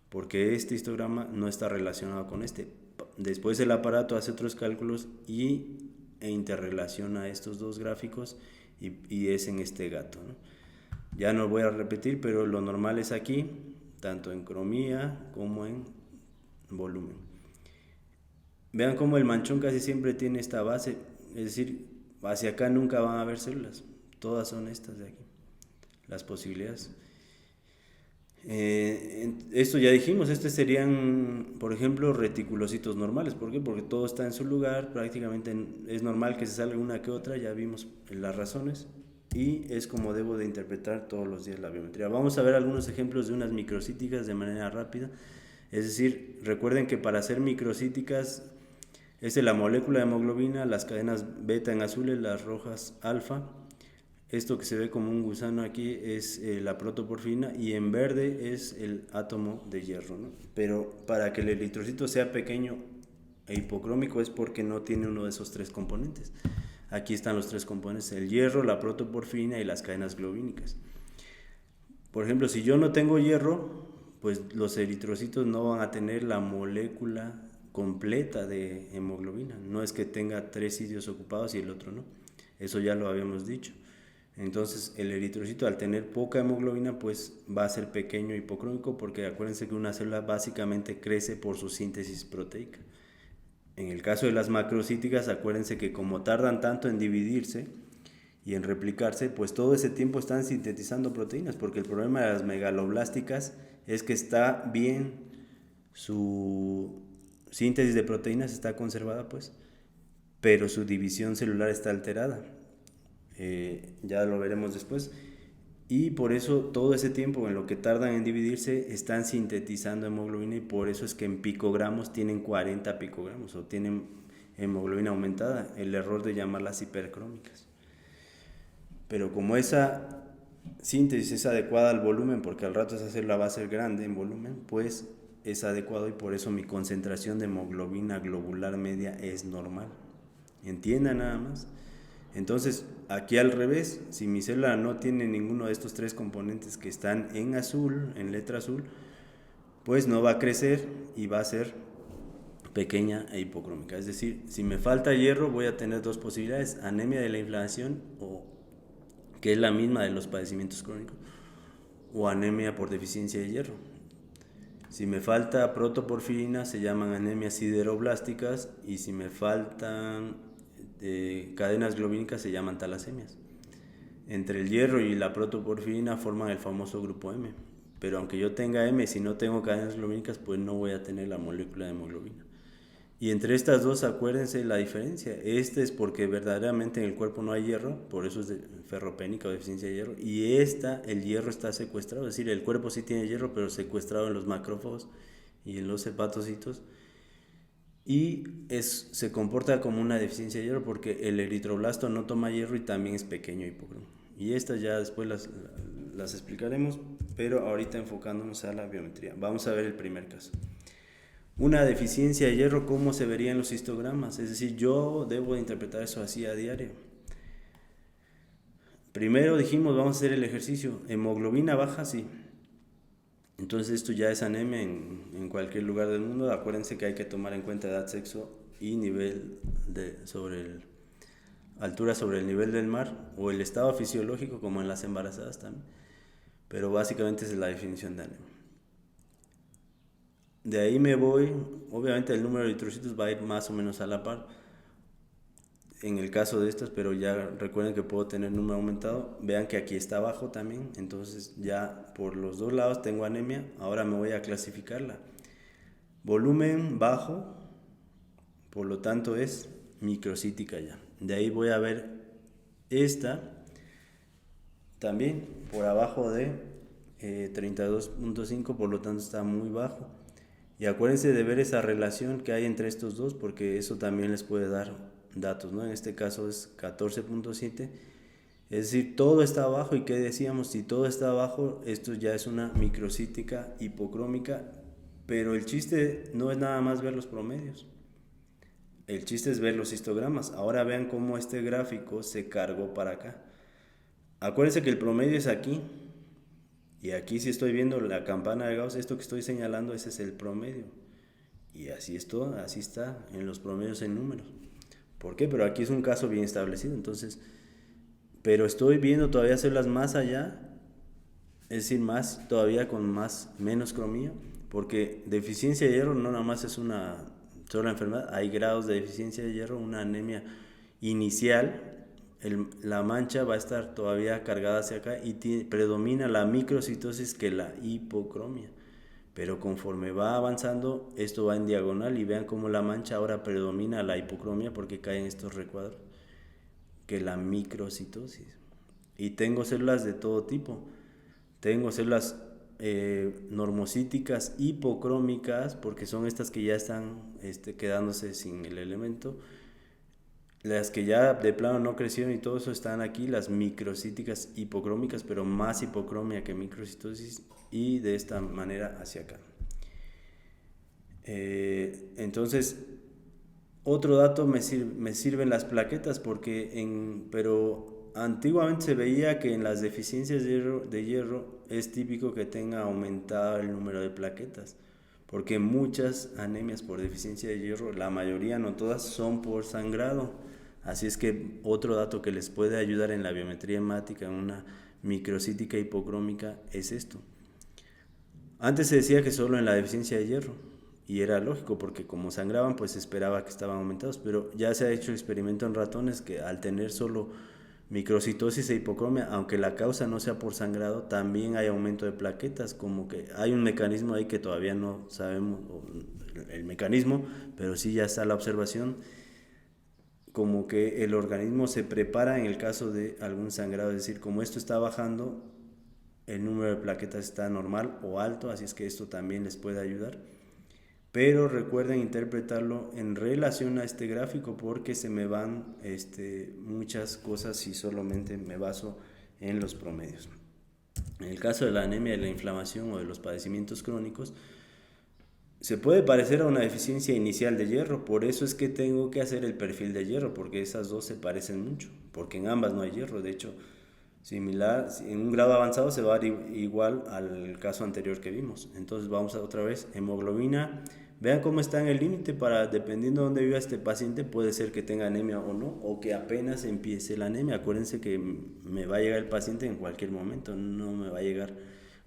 porque este histograma no está relacionado con este. Después el aparato hace otros cálculos e interrelaciona estos dos gráficos y es en este gato, ¿no? Ya no voy a repetir, pero lo normal es aquí, tanto en cromía como en volumen. Vean cómo el manchón casi siempre tiene esta base, es decir, hacia acá nunca van a haber células, todas son estas de aquí, las posibilidades. Esto ya dijimos, estos serían, por ejemplo, reticulocitos normales. ¿Por qué? Porque todo está en su lugar, prácticamente es normal que se salga una que otra, ya vimos las razones, y es como debo de interpretar todos los días la biometría. Vamos a ver algunos ejemplos de unas microcíticas de manera rápida. Es decir, recuerden que para ser microcíticas es la molécula de hemoglobina, las cadenas beta en azules, las rojas alfa. Esto que se ve como un gusano aquí es la protoporfina y en verde es el átomo de hierro, ¿no? Pero para que el eritrocito sea pequeño e hipocrómico es porque no tiene uno de esos tres componentes. Aquí están los tres componentes, el hierro, la protoporfina y las cadenas globínicas. Por ejemplo, si yo no tengo hierro, pues los eritrocitos no van a tener la molécula completa de hemoglobina. No es que tenga 3 sitios ocupados y el otro no. Eso ya lo habíamos dicho. Entonces el eritrocito al tener poca hemoglobina pues va a ser pequeño e hipocrómico porque acuérdense que una célula básicamente crece por su síntesis proteica. En el caso de las macrocíticas acuérdense que como tardan tanto en dividirse y en replicarse, pues todo ese tiempo están sintetizando proteínas, porque el problema de las megaloblásticas es que está bien, su síntesis de proteínas está conservada pues, pero su división celular está alterada. Ya lo veremos después, y por eso todo ese tiempo en lo que tardan en dividirse están sintetizando hemoglobina y por eso es que en picogramos tienen 40 picogramos o tienen hemoglobina aumentada, el error de llamarlas hipercrómicas. Pero como esa síntesis es adecuada al volumen, porque al rato esa célula va a ser grande en volumen, pues es adecuado y por eso mi concentración de hemoglobina globular media es normal. Entiendan nada más. Entonces, aquí al revés, si mi célula no tiene ninguno de estos tres componentes que están en azul, en letra azul, pues no va a crecer y va a ser pequeña e hipocrómica. Es decir, si me falta hierro voy a tener dos posibilidades, anemia de la inflamación, que es la misma de los padecimientos crónicos, o anemia por deficiencia de hierro. Si me falta protoporfirina se llaman anemias sideroblásticas y si me faltan cadenas globínicas se llaman talasemias. Entre el hierro y la protoporfirina forman el famoso grupo M. Pero aunque yo tenga M, si no tengo cadenas globínicas, pues no voy a tener la molécula de hemoglobina. Y entre estas dos, acuérdense la diferencia. Este es porque verdaderamente en el cuerpo no hay hierro, por eso es de ferropénica o deficiencia de hierro. Y el hierro está secuestrado, es decir, el cuerpo sí tiene hierro, pero secuestrado en los macrófagos y en los hepatocitos. Y se comporta como una deficiencia de hierro porque el eritroblasto no toma hierro y también es pequeño hipocromo. Y estas ya después las explicaremos, pero ahorita enfocándonos a la biometría. Vamos a ver el primer caso. Una deficiencia de hierro, ¿cómo se vería en los histogramas? Es decir, yo debo de interpretar eso así a diario. Primero dijimos, vamos a hacer el ejercicio. Hemoglobina baja, sí. Entonces esto ya es anemia en cualquier lugar del mundo. Acuérdense que hay que tomar en cuenta edad, sexo y nivel altura sobre el nivel del mar o el estado fisiológico, como en las embarazadas también. Pero básicamente esa es la definición de anemia. De ahí me voy, obviamente el número de eritrocitos va a ir más o menos a la par en el caso de estas, pero ya recuerden que puedo tener número aumentado. Vean que aquí está abajo también, entonces ya por los dos lados tengo anemia. Ahora me voy a clasificarla. Volumen bajo, por lo tanto es microcítica ya. De ahí voy a ver esta también por abajo de 32.5, por lo tanto está muy bajo. Y acuérdense de ver esa relación que hay entre estos dos, porque eso también les puede dar datos, ¿no? En este caso es 14.7, es decir, todo está abajo. ¿Y qué decíamos? Si todo está abajo, esto ya es una microcítica hipocrómica, pero el chiste no es nada más ver los promedios, el chiste es ver los histogramas. Ahora vean cómo este gráfico se cargó para acá. Acuérdense que el promedio es aquí, y aquí si estoy viendo la campana de Gauss, esto que estoy señalando, ese es el promedio. Y así es todo, así está en los promedios en números. ¿Por qué? Pero aquí es un caso bien establecido, entonces, pero estoy viendo todavía células más allá, es decir, más todavía con menos cromía, porque deficiencia de hierro no nada más es una sola enfermedad, hay grados de deficiencia de hierro, una anemia inicial. La mancha va a estar todavía cargada hacia acá y predomina la microcitosis que la hipocromia. Pero conforme va avanzando, esto va en diagonal y vean cómo la mancha ahora predomina la hipocromia porque caen estos recuadros, que la microcitosis. Y tengo células de todo tipo. Tengo células normocíticas hipocrómicas, porque son estas que ya están quedándose sin el elemento. Las que ya de plano no crecieron y todo eso están aquí, las microcíticas hipocrómicas, pero más hipocromia que microcitosis, y de esta manera hacia acá. Entonces, otro dato me sirven las plaquetas, pero antiguamente se veía que en las deficiencias de hierro es típico que tenga aumentado el número de plaquetas, porque muchas anemias por deficiencia de hierro, la mayoría, no todas, son por sangrado. Así es que otro dato que les puede ayudar en la biometría hemática, en una microcítica hipocrómica, es esto. Antes se decía que solo en la deficiencia de hierro, y era lógico porque como sangraban, pues se esperaba que estaban aumentados, pero ya se ha hecho experimento en ratones que al tener solo microcitosis e hipocromia, aunque la causa no sea por sangrado, también hay aumento de plaquetas, como que hay un mecanismo ahí que todavía no sabemos el mecanismo, pero sí ya está la observación, como que el organismo se prepara en el caso de algún sangrado, es decir, como esto está bajando, el número de plaquetas está normal o alto, así es que esto también les puede ayudar. Pero recuerden interpretarlo en relación a este gráfico, porque se me van muchas cosas si solamente me baso en los promedios. En el caso de la anemia, de la inflamación o de los padecimientos crónicos, se puede parecer a una deficiencia inicial de hierro, por eso es que tengo que hacer el perfil de hierro, porque esas dos se parecen mucho, porque en ambas no hay hierro. De hecho, similar, en un grado avanzado se va a dar igual al caso anterior que vimos. Entonces vamos a otra vez, hemoglobina. Vean cómo está en el límite, dependiendo de dónde viva este paciente, puede ser que tenga anemia o no, o que apenas empiece la anemia. Acuérdense que me va a llegar el paciente en cualquier momento, no me va a llegar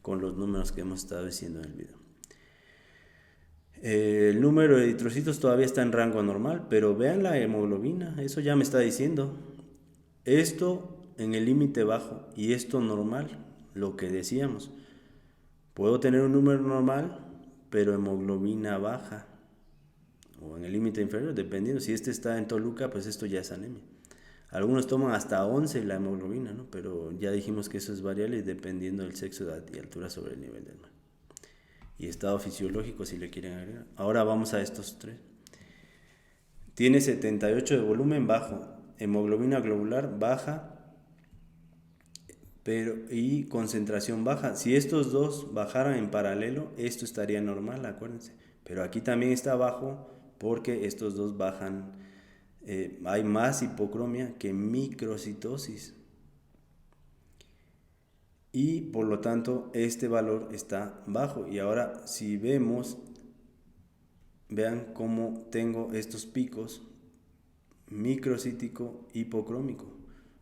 con los números que hemos estado diciendo en el video. El número de eritrocitos todavía está en rango normal, pero vean la hemoglobina, eso ya me está diciendo. Esto en el límite bajo y esto normal, lo que decíamos. Puedo tener un número normal, pero hemoglobina baja, o en el límite inferior, dependiendo. Si este está en Toluca, pues esto ya es anemia. Algunos toman hasta 11 la hemoglobina, ¿no? Pero ya dijimos que eso es variable dependiendo del sexo, edad y altura sobre el nivel del mar. Y estado fisiológico si le quieren agregar. Ahora vamos a estos tres. Tiene 78 de volumen bajo, hemoglobina globular baja, y concentración baja. Si estos dos bajaran en paralelo, esto estaría normal, acuérdense. Pero aquí también está bajo porque estos dos bajan. Hay más hipocromia que microcitosis. Y por lo tanto este valor está bajo. Y ahora si vemos, vean cómo tengo estos picos microcítico hipocrómico.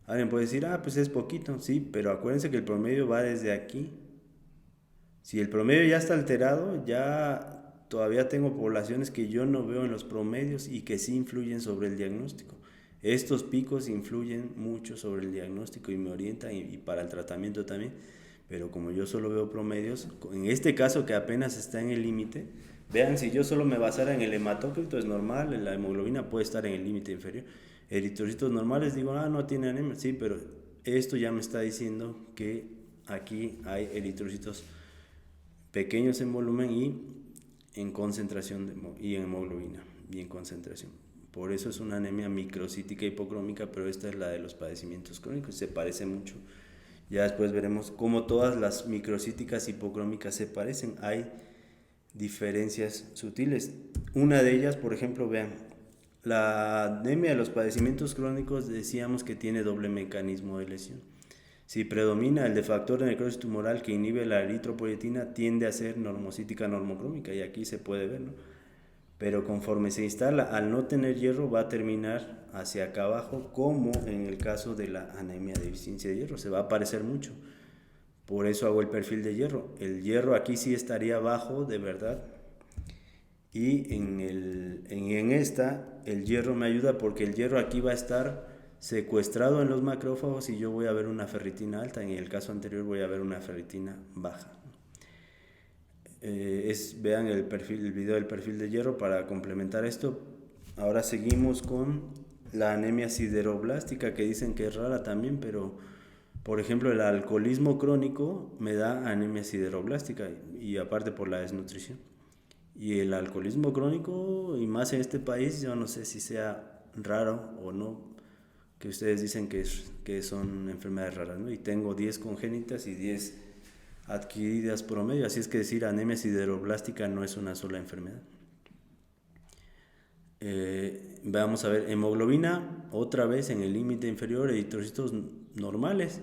Alguien puede decir, pues es poquito, sí, pero acuérdense que el promedio va desde aquí. Si el promedio ya está alterado, ya todavía tengo poblaciones que yo no veo en los promedios y que sí influyen sobre el diagnóstico. Estos picos influyen mucho sobre el diagnóstico y me orientan y para el tratamiento también, pero como yo solo veo promedios, en este caso que apenas está en el límite, vean, si yo solo me basara en el hematócrito es normal, la hemoglobina puede estar en el límite inferior. Eritrocitos normales, digo, no tiene anemia, sí, pero esto ya me está diciendo que aquí hay eritrocitos pequeños en volumen y en concentración y en hemoglobina y en concentración. Por eso es una anemia microcítica hipocrómica, pero esta es la de los padecimientos crónicos, se parece mucho. Ya después veremos cómo todas las microcíticas hipocrómicas se parecen. Hay diferencias sutiles. Una de ellas, por ejemplo, vean, la anemia de los padecimientos crónicos decíamos que tiene doble mecanismo de lesión. Si predomina el de factor de necrosis tumoral que inhibe la eritropoyetina, tiende a ser normocítica normocrómica, y aquí se puede ver, ¿no? Pero conforme se instala, al no tener hierro, va a terminar hacia acá abajo, como en el caso de la anemia de deficiencia de hierro, se va a aparecer mucho. Por eso hago el perfil de hierro. El hierro aquí sí estaría bajo, de verdad. Y en esta, el hierro me ayuda porque el hierro aquí va a estar secuestrado en los macrófagos y yo voy a ver una ferritina alta. En el caso anterior voy a ver una ferritina baja. Vean el video del perfil de hierro para complementar esto. Ahora seguimos con la anemia sideroblástica, que dicen que es rara también, pero por ejemplo el alcoholismo crónico me da anemia sideroblástica y aparte por la desnutrición. Y el alcoholismo crónico, y más en este país, yo no sé si sea raro o no, que ustedes dicen que son enfermedades raras, ¿no? Y tengo 10 congénitas y 10 adquiridas promedio, así es que decir anemia sideroblástica no es una sola enfermedad. Vamos a ver, hemoglobina, otra vez en el límite inferior, eritrocitos normales,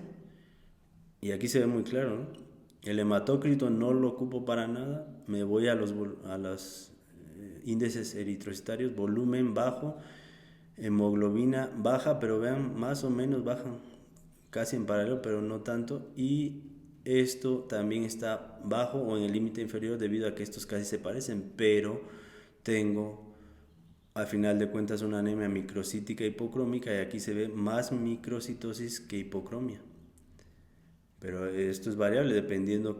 y aquí se ve muy claro, ¿no? El hematócrito no lo ocupo para nada, me voy a los índices eritrocitarios, volumen bajo, hemoglobina baja, pero vean, más o menos baja, casi en paralelo, pero no tanto, y esto también está bajo o en el límite inferior debido a que estos casi se parecen, pero tengo al final de cuentas una anemia microcítica hipocrómica y aquí se ve más microcitosis que hipocromia. Pero esto es variable dependiendo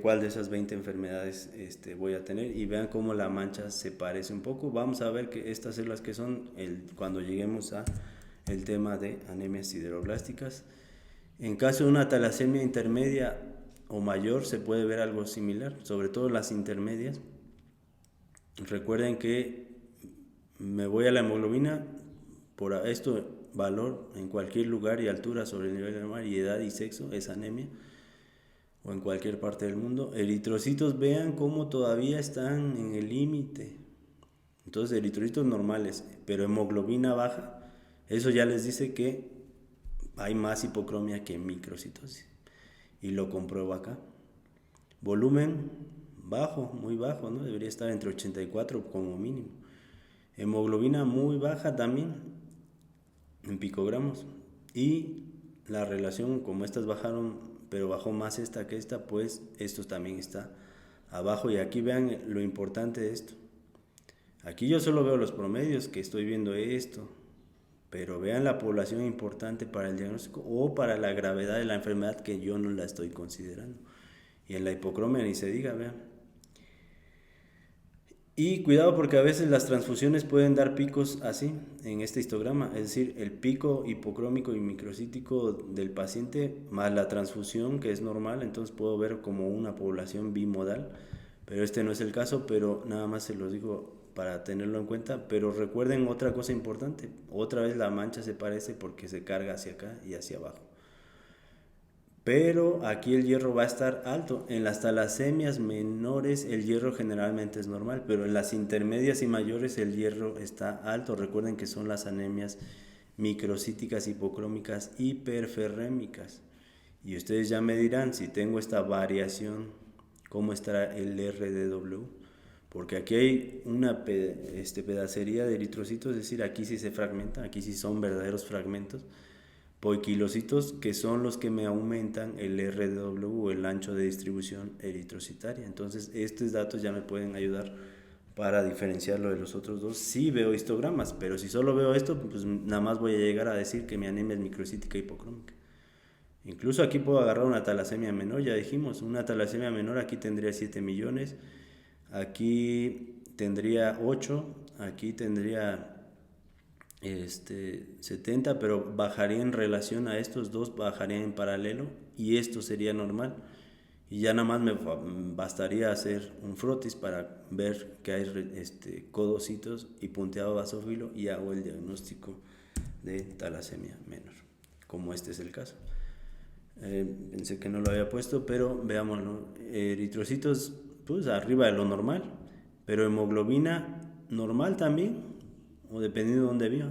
cuál de esas 20 enfermedades voy a tener, y vean cómo la mancha se parece un poco. Vamos a ver que estas células que son cuando lleguemos a el tema de anemias sideroblásticas. En caso de una talasemia intermedia o mayor se puede ver algo similar, sobre todo las intermedias. Recuerden que me voy a la hemoglobina por esto, valor en cualquier lugar y altura sobre el nivel del mar, y edad y sexo es anemia, o en cualquier parte del mundo. Eritrocitos, vean cómo todavía están en el límite. Entonces eritrocitos normales, pero hemoglobina baja, eso ya les dice que hay más hipocromia que microcitosis, y lo compruebo acá. Volumen bajo, muy bajo, ¿no? Debería estar entre 84 como mínimo. Hemoglobina muy baja también en picogramos, y la relación, como estas bajaron, pero bajó más esta que esta, pues esto también está abajo, y aquí vean lo importante de esto. Aquí yo solo veo los promedios, que estoy viendo esto, pero vean la población importante para el diagnóstico o para la gravedad de la enfermedad, que yo no la estoy considerando. Y en la hipocromia ni se diga, vean. Y cuidado, porque a veces las transfusiones pueden dar picos así en este histograma, es decir, el pico hipocrómico y microcítico del paciente más la transfusión, que es normal, entonces puedo ver como una población bimodal, pero este no es el caso, pero nada más se los digo para tenerlo en cuenta. Pero recuerden otra cosa importante, otra vez la mancha se parece porque se carga hacia acá y hacia abajo. Pero aquí el hierro va a estar alto. En las talasemias menores el hierro generalmente es normal, pero en las intermedias y mayores el hierro está alto. Recuerden que son las anemias microcíticas, hipocrómicas, hiperferrémicas. Y ustedes ya me dirán, si tengo esta variación, ¿cómo estará el RDW? Porque aquí hay una pedacería de eritrocitos, es decir, aquí sí se fragmenta, aquí sí son verdaderos fragmentos poiquilocitos, que son los que me aumentan el RW o el ancho de distribución eritrocitaria. Entonces estos datos ya me pueden ayudar para diferenciarlo de los otros dos. Sí veo histogramas, pero si solo veo esto, pues nada más voy a llegar a decir que mi anemia es microcítica hipocrómica. Incluso aquí puedo agarrar una talasemia menor, ya dijimos, una talasemia menor aquí tendría 7 millones, aquí tendría 8, aquí tendría 70, pero bajaría en relación a estos dos, bajaría en paralelo, y esto sería normal. Y ya nada más me bastaría hacer un frotis para ver que hay codocitos y punteado basófilo, y hago el diagnóstico de talasemia menor, como este es el caso. Pensé que no lo había puesto, pero veámoslo. Eritrocitos, pues arriba de lo normal, pero hemoglobina normal también, o dependiendo de dónde viva.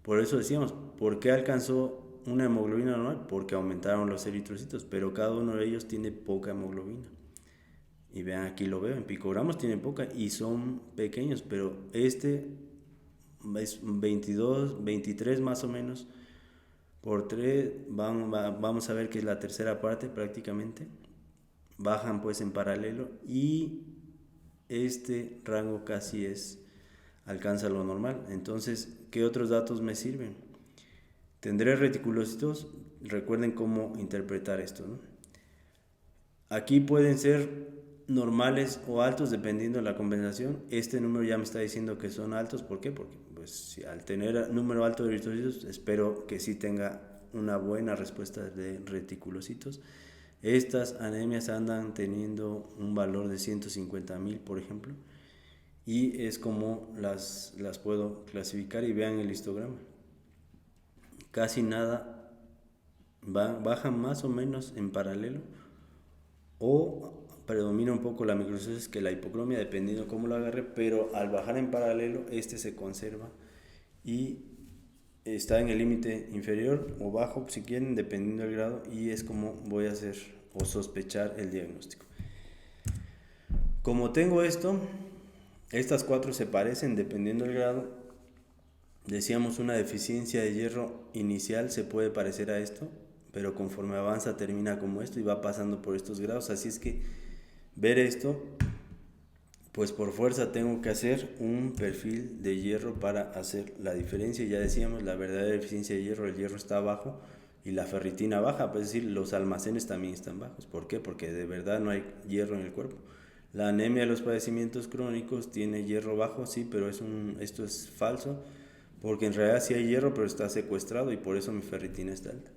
Por eso decíamos, ¿por qué alcanzó una hemoglobina normal? Porque aumentaron los eritrocitos, pero cada uno de ellos tiene poca hemoglobina. Y vean, aquí lo veo, en picogramos tiene poca y son pequeños, pero este es 22, 23 más o menos. Por 3 vamos a ver que es la tercera parte prácticamente. Bajan pues en paralelo, y este rango casi alcanza lo normal. Entonces, ¿qué otros datos me sirven? Tendré reticulocitos. Recuerden cómo interpretar esto, ¿no? Aquí pueden ser normales o altos dependiendo de la compensación. Este número ya me está diciendo que son altos. ¿Por qué? Porque pues, si al tener número alto de eritrocitos, espero que sí tenga una buena respuesta de reticulocitos. Estas anemias andan teniendo un valor de 150,000, por ejemplo, y es como las puedo clasificar. Y vean el histograma, casi nada, bajan más o menos en paralelo, o predomina un poco la microcitosis que la hipocromia, dependiendo cómo lo agarre, pero al bajar en paralelo se conserva y está en el límite inferior o bajo, si quieren, dependiendo del grado, y es como voy a hacer o sospechar el diagnóstico. Como tengo esto, estas cuatro se parecen dependiendo del grado. Decíamos, una deficiencia de hierro inicial se puede parecer a esto, pero conforme avanza termina como esto y va pasando por estos grados. Así es que ver esto, pues por fuerza tengo que hacer un perfil de hierro para hacer la diferencia. Ya decíamos, la verdadera deficiencia de hierro, el hierro está bajo y la ferritina baja, pues es decir, los almacenes también están bajos. ¿Por qué? Porque de verdad no hay hierro en el cuerpo. La anemia de los padecimientos crónicos tiene hierro bajo, sí, pero esto es falso, porque en realidad sí hay hierro, pero está secuestrado, y por eso mi ferritina está alta.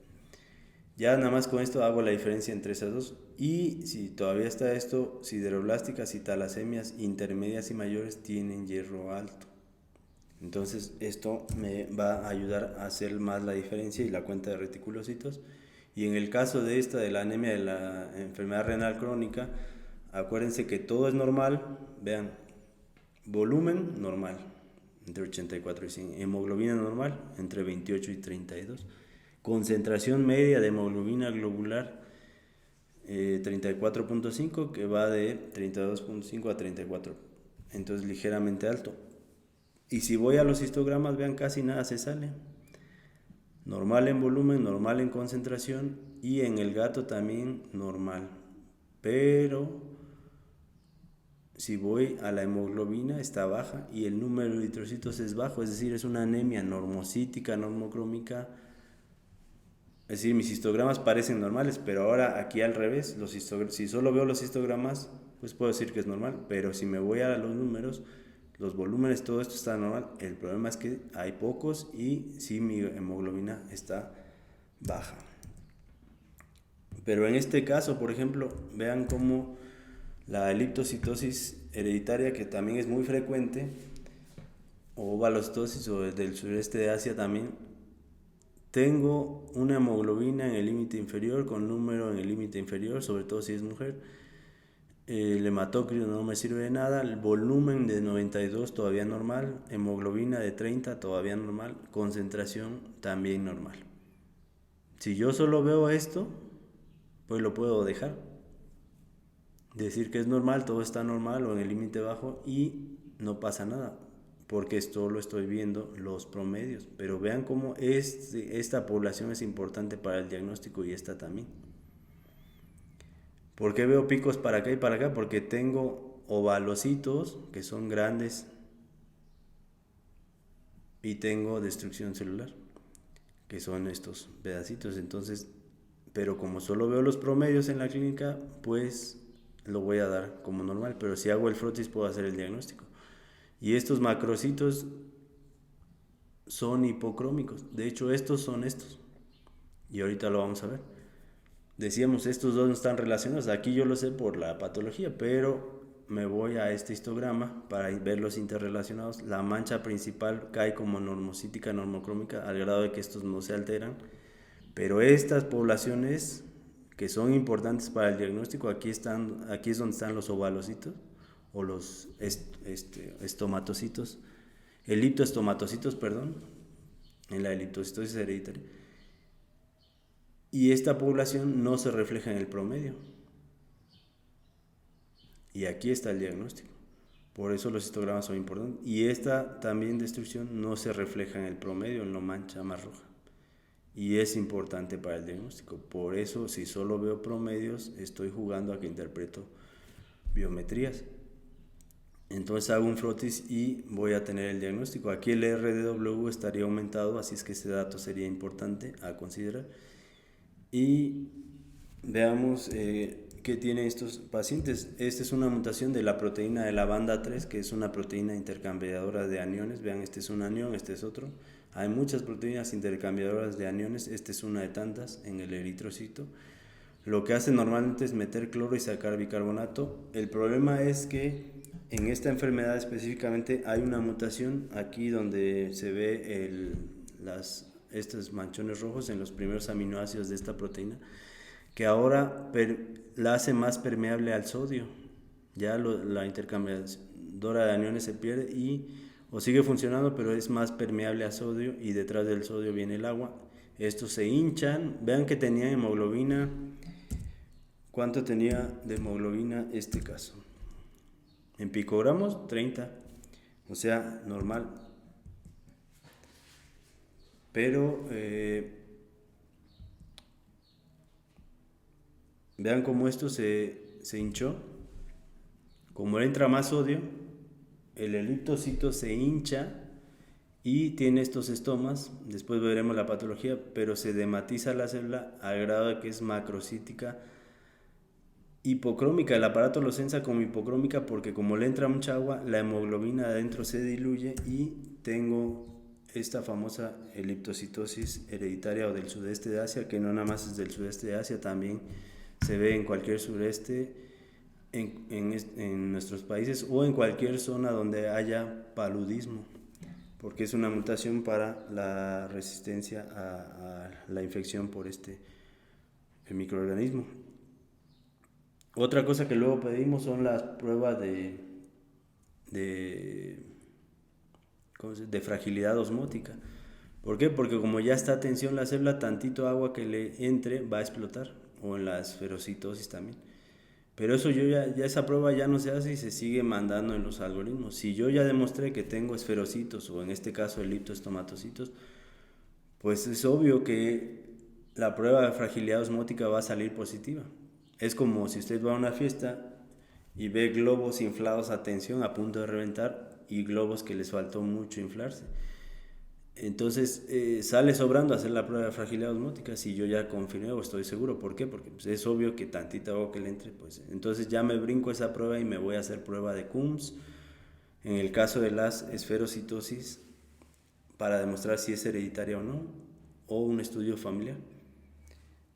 Ya nada más con esto hago la diferencia entre esas dos. Y si todavía está esto, sideroblásticas y talasemias intermedias y mayores tienen hierro alto. Entonces esto me va a ayudar a hacer más la diferencia y la cuenta de reticulocitos. Y en el caso de la anemia de la enfermedad renal crónica, acuérdense que todo es normal. Vean, volumen normal, entre 84 y 100. Hemoglobina normal, entre 28 y 32. Concentración media de hemoglobina globular, 34.5, que va de 32.5 a 34. Entonces ligeramente alto. Y si voy a los histogramas, vean, casi nada se sale. Normal en volumen, normal en concentración, y en el gato también normal. Pero si voy a la hemoglobina está baja y el número de eritrocitos es bajo, es decir, es una anemia normocítica, normocrómica. Es decir, mis histogramas parecen normales, pero ahora aquí al revés, si solo veo los histogramas, pues puedo decir que es normal, pero si me voy a los números, los volúmenes, todo esto está normal. El problema es que hay pocos y sí mi hemoglobina está baja. Pero en este caso, por ejemplo, vean cómo la eliptocitosis hereditaria, que también es muy frecuente, o ovalocitosis o del sureste de Asia también, tengo una hemoglobina en el límite inferior con número en el límite inferior, sobre todo si es mujer. El hematócrito no me sirve de nada, el volumen de 92 todavía normal, hemoglobina de 30 todavía normal, concentración también normal. Si yo solo veo esto, pues lo puedo dejar. Decir que es normal, todo está normal o en el límite bajo y no pasa nada, porque esto lo estoy viendo los promedios. Pero vean cómo esta población es importante para el diagnóstico y esta también. ¿Por qué veo picos para acá y para acá? Porque tengo ovalocitos que son grandes y tengo destrucción celular, que son estos pedacitos. Entonces, pero como solo veo los promedios en la clínica, pues lo voy a dar como normal. Pero si hago el frotis puedo hacer el diagnóstico. Y estos macrocitos son hipocrómicos. De hecho, estos son estos. Y ahorita lo vamos a ver. Decíamos, estos dos no están relacionados. Aquí yo lo sé por la patología, pero me voy a este histograma para verlos interrelacionados. La mancha principal cae como normocítica, normocrómica, al grado de que estos no se alteran. Pero estas poblaciones que son importantes para el diagnóstico, aquí es donde están los ovalocitos o los estomatocitos, eliptoestomatocitos, perdón, en la eliptocitosis hereditaria. Y esta población no se refleja en el promedio. Y aquí está el diagnóstico. Por eso los histogramas son importantes. Y esta también destrucción no se refleja en el promedio, en la mancha más roja. Y es importante para el diagnóstico. Por eso, si solo veo promedios, estoy jugando a que interpreto biometrías. Entonces hago un frotis y voy a tener el diagnóstico. Aquí el RDW estaría aumentado, así es que ese dato sería importante a considerar. Y veamos qué tienen estos pacientes. Esta es una mutación de la proteína de la banda 3, que es una proteína intercambiadora de aniones. Vean, este es un anión, este es otro. Hay muchas proteínas intercambiadoras de aniones, esta es una de tantas en el eritrocito. Lo que hace normalmente es meter cloro y sacar bicarbonato. El problema es que en esta enfermedad específicamente hay una mutación aquí donde se ve estos manchones rojos en los primeros aminoácidos de esta proteína, que ahora la hace más permeable al sodio. Ya la intercambiadora de aniones se pierde o sigue funcionando, pero es más permeable a sodio y detrás del sodio viene el agua. Estos se hinchan. Vean que tenía hemoglobina. ¿Cuánto tenía de hemoglobina este caso? En picogramos, 30. O sea, normal. Pero vean cómo esto se hinchó. Como entra más sodio, el eliptocito se hincha y tiene estos estomas. Después veremos la patología, pero se dematiza la célula al grado de que es macrocítica hipocrómica. El aparato lo sensa como hipocrómica porque como le entra mucha agua, la hemoglobina adentro se diluye y tengo esta famosa eliptocitosis hereditaria o del sudeste de Asia, que no nada más es del sudeste de Asia, también se ve en cualquier sureste en nuestros países o en cualquier zona donde haya paludismo, porque es una mutación para la resistencia a la infección por este microorganismo. Otra cosa que luego pedimos son las pruebas de fragilidad osmótica. ¿Por qué? Porque como ya está a tensión la célula, tantito agua que le entre va a explotar, o en la esferocitosis también. Pero eso ya esa prueba ya no se hace y se sigue mandando en los algoritmos. Si yo ya demostré que tengo esferocitos, o en este caso eliptoestomatocitos, pues es obvio que la prueba de fragilidad osmótica va a salir positiva. Es como si usted va a una fiesta y ve globos inflados a tensión a punto de reventar y globos que les faltó mucho inflarse. Entonces sale sobrando hacer la prueba de fragilidad osmótica si yo ya confirmé o estoy seguro. ¿Por qué? Porque pues, es obvio que tantita agua que le entre, pues entonces ya me brinco esa prueba y me voy a hacer prueba de Coombs en el caso de las esferocitosis para demostrar si es hereditaria o no, o un estudio familiar.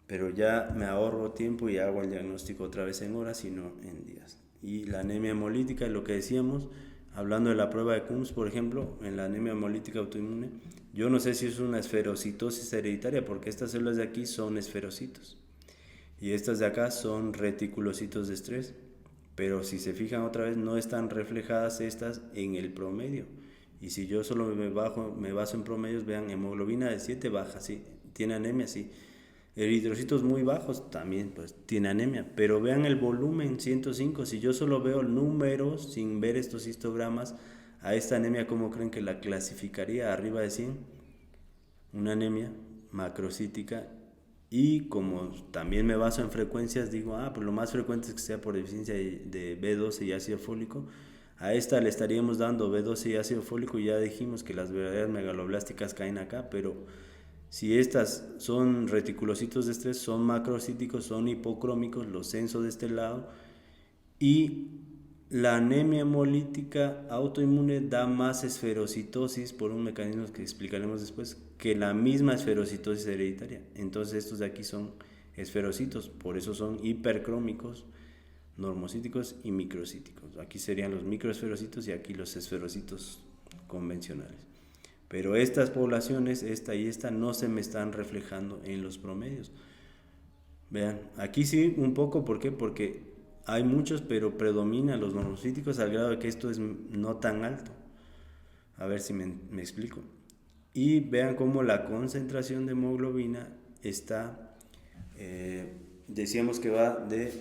Pero ya me ahorro tiempo y hago el diagnóstico otra vez en horas y no en días. Y la anemia hemolítica, lo que decíamos, hablando de la prueba de Coombs, por ejemplo, en la anemia hemolítica autoinmune, yo no sé si es una esferocitosis hereditaria, porque estas células de aquí son esferocitos y estas de acá son reticulocitos de estrés, pero si se fijan otra vez no están reflejadas estas en el promedio. Y si yo solo me baso en promedios, vean, hemoglobina de 7 baja, sí, tiene anemia, sí. Eritrocitos muy bajos también, pues tiene anemia. Pero vean el volumen 105, si yo solo veo números sin ver estos histogramas, a esta anemia, ¿cómo creen que la clasificaría? Arriba de 100, una anemia macrocítica. Y como también me baso en frecuencias, digo, pues lo más frecuente es que sea por deficiencia de B12 y ácido fólico. A esta le estaríamos dando B12 y ácido fólico, y ya dijimos que las verdaderas megaloblásticas caen acá, pero si estas son reticulocitos de estrés, son macrocíticos, son hipocrómicos, los censos de este lado, y la anemia hemolítica autoinmune da más esferocitosis por un mecanismo que explicaremos después que la misma esferocitosis hereditaria. Entonces estos de aquí son esferocitos, por eso son hipercrómicos, normocíticos y microcíticos. Aquí serían los microesferocitos y aquí los esferocitos convencionales. Pero estas poblaciones, esta y esta, no se me están reflejando en los promedios. Vean, aquí sí un poco, ¿por qué? Porque hay muchos, pero predominan los normocíticos al grado de que esto es no tan alto. A ver si me explico. Y vean cómo la concentración de hemoglobina está, decíamos que va de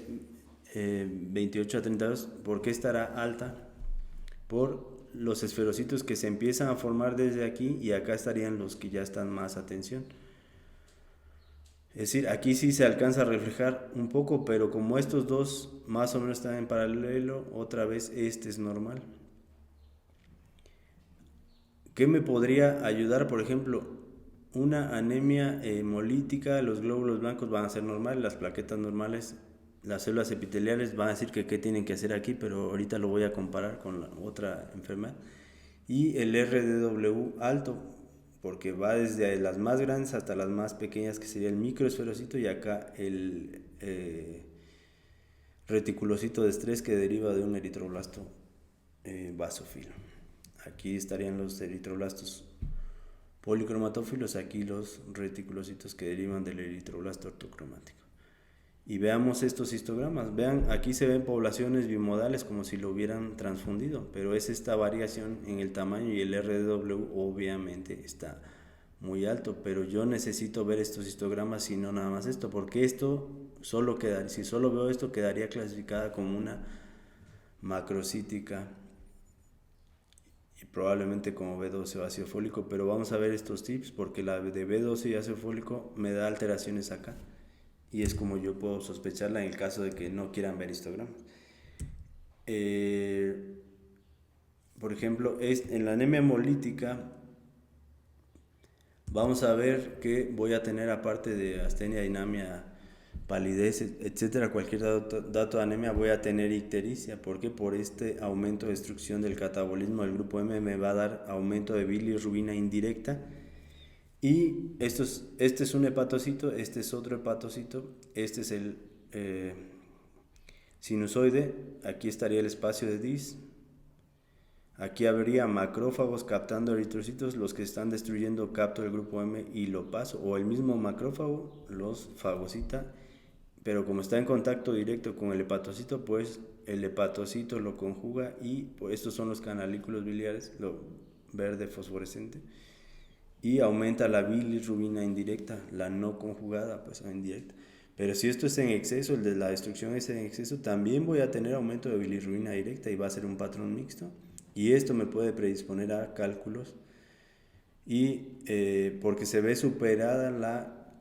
28 a 32. ¿Por qué estará alta? Por los esferocitos que se empiezan a formar desde aquí, y acá estarían los que ya están más a tensión. Es decir, aquí sí se alcanza a reflejar un poco, pero como estos dos más o menos están en paralelo, otra vez este es normal. ¿Qué me podría ayudar? Por ejemplo, una anemia hemolítica, los glóbulos blancos van a ser normales, las plaquetas normales, las células epiteliales van a decir que qué tienen que hacer aquí, pero ahorita lo voy a comparar con la otra enfermedad. Y el RDW alto, porque va desde las más grandes hasta las más pequeñas, que sería el microesferocito, y acá el reticulocito de estrés, que deriva de un eritroblasto basófilo. Aquí estarían los eritroblastos policromatófilos, aquí los reticulocitos que derivan del eritroblasto ortocromático. Y veamos estos histogramas. Vean, aquí se ven poblaciones bimodales como si lo hubieran transfundido, pero es esta variación en el tamaño, y el RW obviamente está muy alto, pero yo necesito ver estos histogramas y no nada más esto, porque esto solo quedaría, si solo veo esto, quedaría clasificada como una macrocítica y probablemente como B12 o ácido fólico. Pero vamos a ver estos tips, porque la de B12 y ácido fólico me da alteraciones acá, y es como yo puedo sospecharla en el caso de que no quieran ver histogramas. Por ejemplo, en la anemia hemolítica vamos a ver que voy a tener, aparte de astenia, dinamia, palidez, etcétera, cualquier dato de anemia, voy a tener ictericia. ¿Por qué? Por este aumento de destrucción del catabolismo del grupo M me va a dar aumento de bilirrubina indirecta. Y este es un hepatocito, este es otro hepatocito, este es el sinusoide, aquí estaría el espacio de Dis, aquí habría macrófagos captando eritrocitos, los que están destruyendo capto el grupo M y lo paso, o el mismo macrófago los fagocita, pero como está en contacto directo con el hepatocito, pues el hepatocito lo conjuga, y pues estos son los canalículos biliares, lo verde fosforescente, y aumenta la bilirrubina indirecta, la no conjugada, pues indirecta. Pero si esto es en exceso, el de la destrucción es en exceso, también voy a tener aumento de bilirrubina directa y va a ser un patrón mixto. Y esto me puede predisponer a cálculos, y porque se ve superada la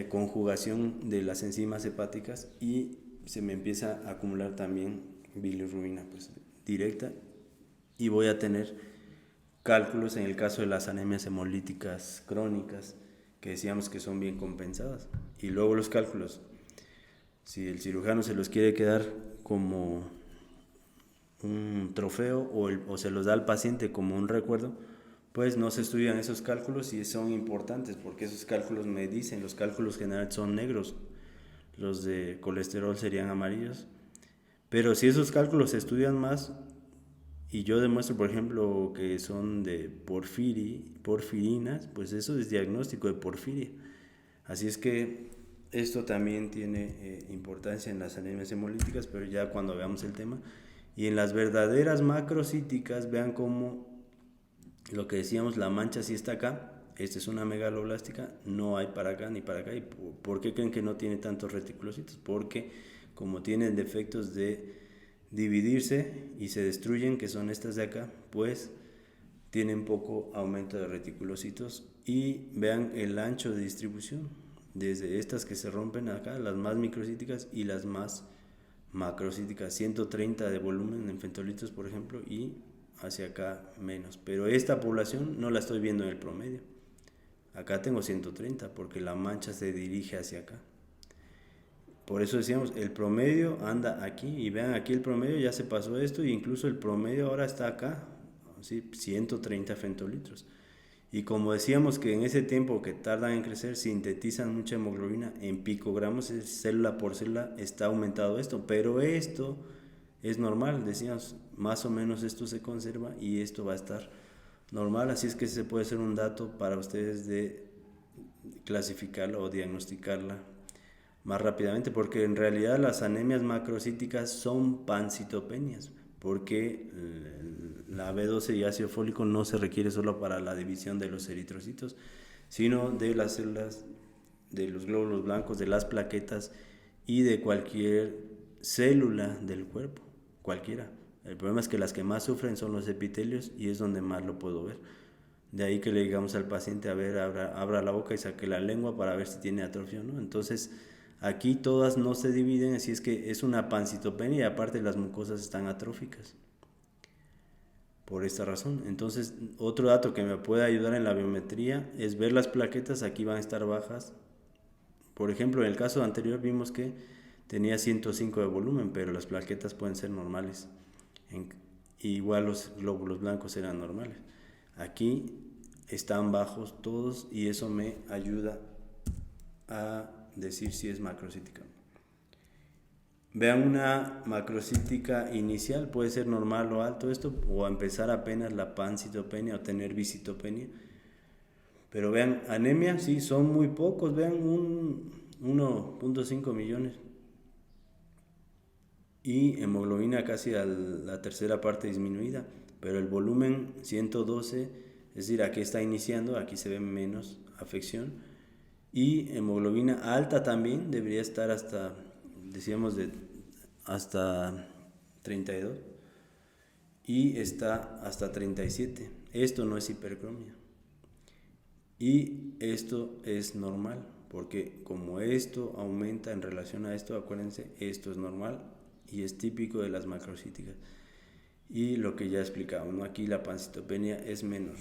conjugación de las enzimas hepáticas, y se me empieza a acumular también bilirrubina pues, directa, y voy a tener cálculos en el caso de las anemias hemolíticas crónicas, que decíamos que son bien compensadas. Y luego los cálculos, si el cirujano se los quiere quedar como un trofeo o se los da al paciente como un recuerdo, pues no se estudian esos cálculos y son importantes porque esos cálculos me dicen, los cálculos generales son negros, los de colesterol serían amarillos, pero si esos cálculos se estudian más y yo demuestro, por ejemplo, que son de porfirinas, pues eso es diagnóstico de porfiria. Así es que esto también tiene importancia en las anemias hemolíticas, pero ya cuando veamos el tema. Y en las verdaderas macrocíticas, vean cómo lo que decíamos, la mancha sí está acá. Esta es una megaloblástica, no hay para acá ni para acá. ¿Y por qué creen que no tiene tantos reticulocitos? Porque como tienen defectos de dividirse y se destruyen, que son estas de acá, pues tienen poco aumento de reticulocitos. Y vean el ancho de distribución, desde estas que se rompen acá, las más microcíticas y las más macrocíticas, 130 de volumen en fentolitos, por ejemplo, y hacia acá menos. Pero esta población no la estoy viendo en el promedio. Acá tengo 130 porque la mancha se dirige hacia acá. Por eso decíamos, el promedio anda aquí, y vean aquí el promedio ya se pasó esto, y incluso el promedio ahora está acá, ¿sí? 130 fentolitros. Y como decíamos que en ese tiempo que tardan en crecer sintetizan mucha hemoglobina, en picogramos célula por célula está aumentado esto, pero esto es normal, decíamos, más o menos esto se conserva y esto va a estar normal, así es que se puede ser un dato para ustedes de clasificarla o diagnosticarla más rápidamente, porque en realidad las anemias macrocíticas son pancitopenias, porque la B12 y ácido fólico no se requiere solo para la división de los eritrocitos, sino de las células, de los glóbulos blancos, de las plaquetas y de cualquier célula del cuerpo, cualquiera. El problema es que las que más sufren son los epitelios y es donde más lo puedo ver. De ahí que le digamos al paciente, a ver, abra la boca y saque la lengua para ver si tiene atrofia o no. Entonces, aquí todas no se dividen, así es que es una pancitopenia y aparte las mucosas están atróficas. Por esta razón. Entonces, otro dato que me puede ayudar en la biometría es ver las plaquetas, aquí van a estar bajas. Por ejemplo, en el caso anterior vimos que tenía 105 de volumen, pero las plaquetas pueden ser normales. Igual los glóbulos blancos eran normales. Aquí están bajos todos y eso me ayuda a decir si es macrocítica. Vean una macrocítica inicial, puede ser normal o alto esto, o empezar apenas la pancitopenia o tener visitopenia. Pero vean, anemia, sí, son muy pocos, vean 1.5 millones. Y hemoglobina casi a la tercera parte disminuida, pero el volumen 112, es decir, aquí está iniciando, aquí se ve menos afección. Y hemoglobina alta también, debería estar hasta, decíamos, hasta 32 y está hasta 37. Esto no es hipercromia. Y esto es normal, porque como esto aumenta en relación a esto, acuérdense, esto es normal y es típico de las macrocíticas. Y lo que ya explicaba, ¿no? Aquí la pancitopenia es menor.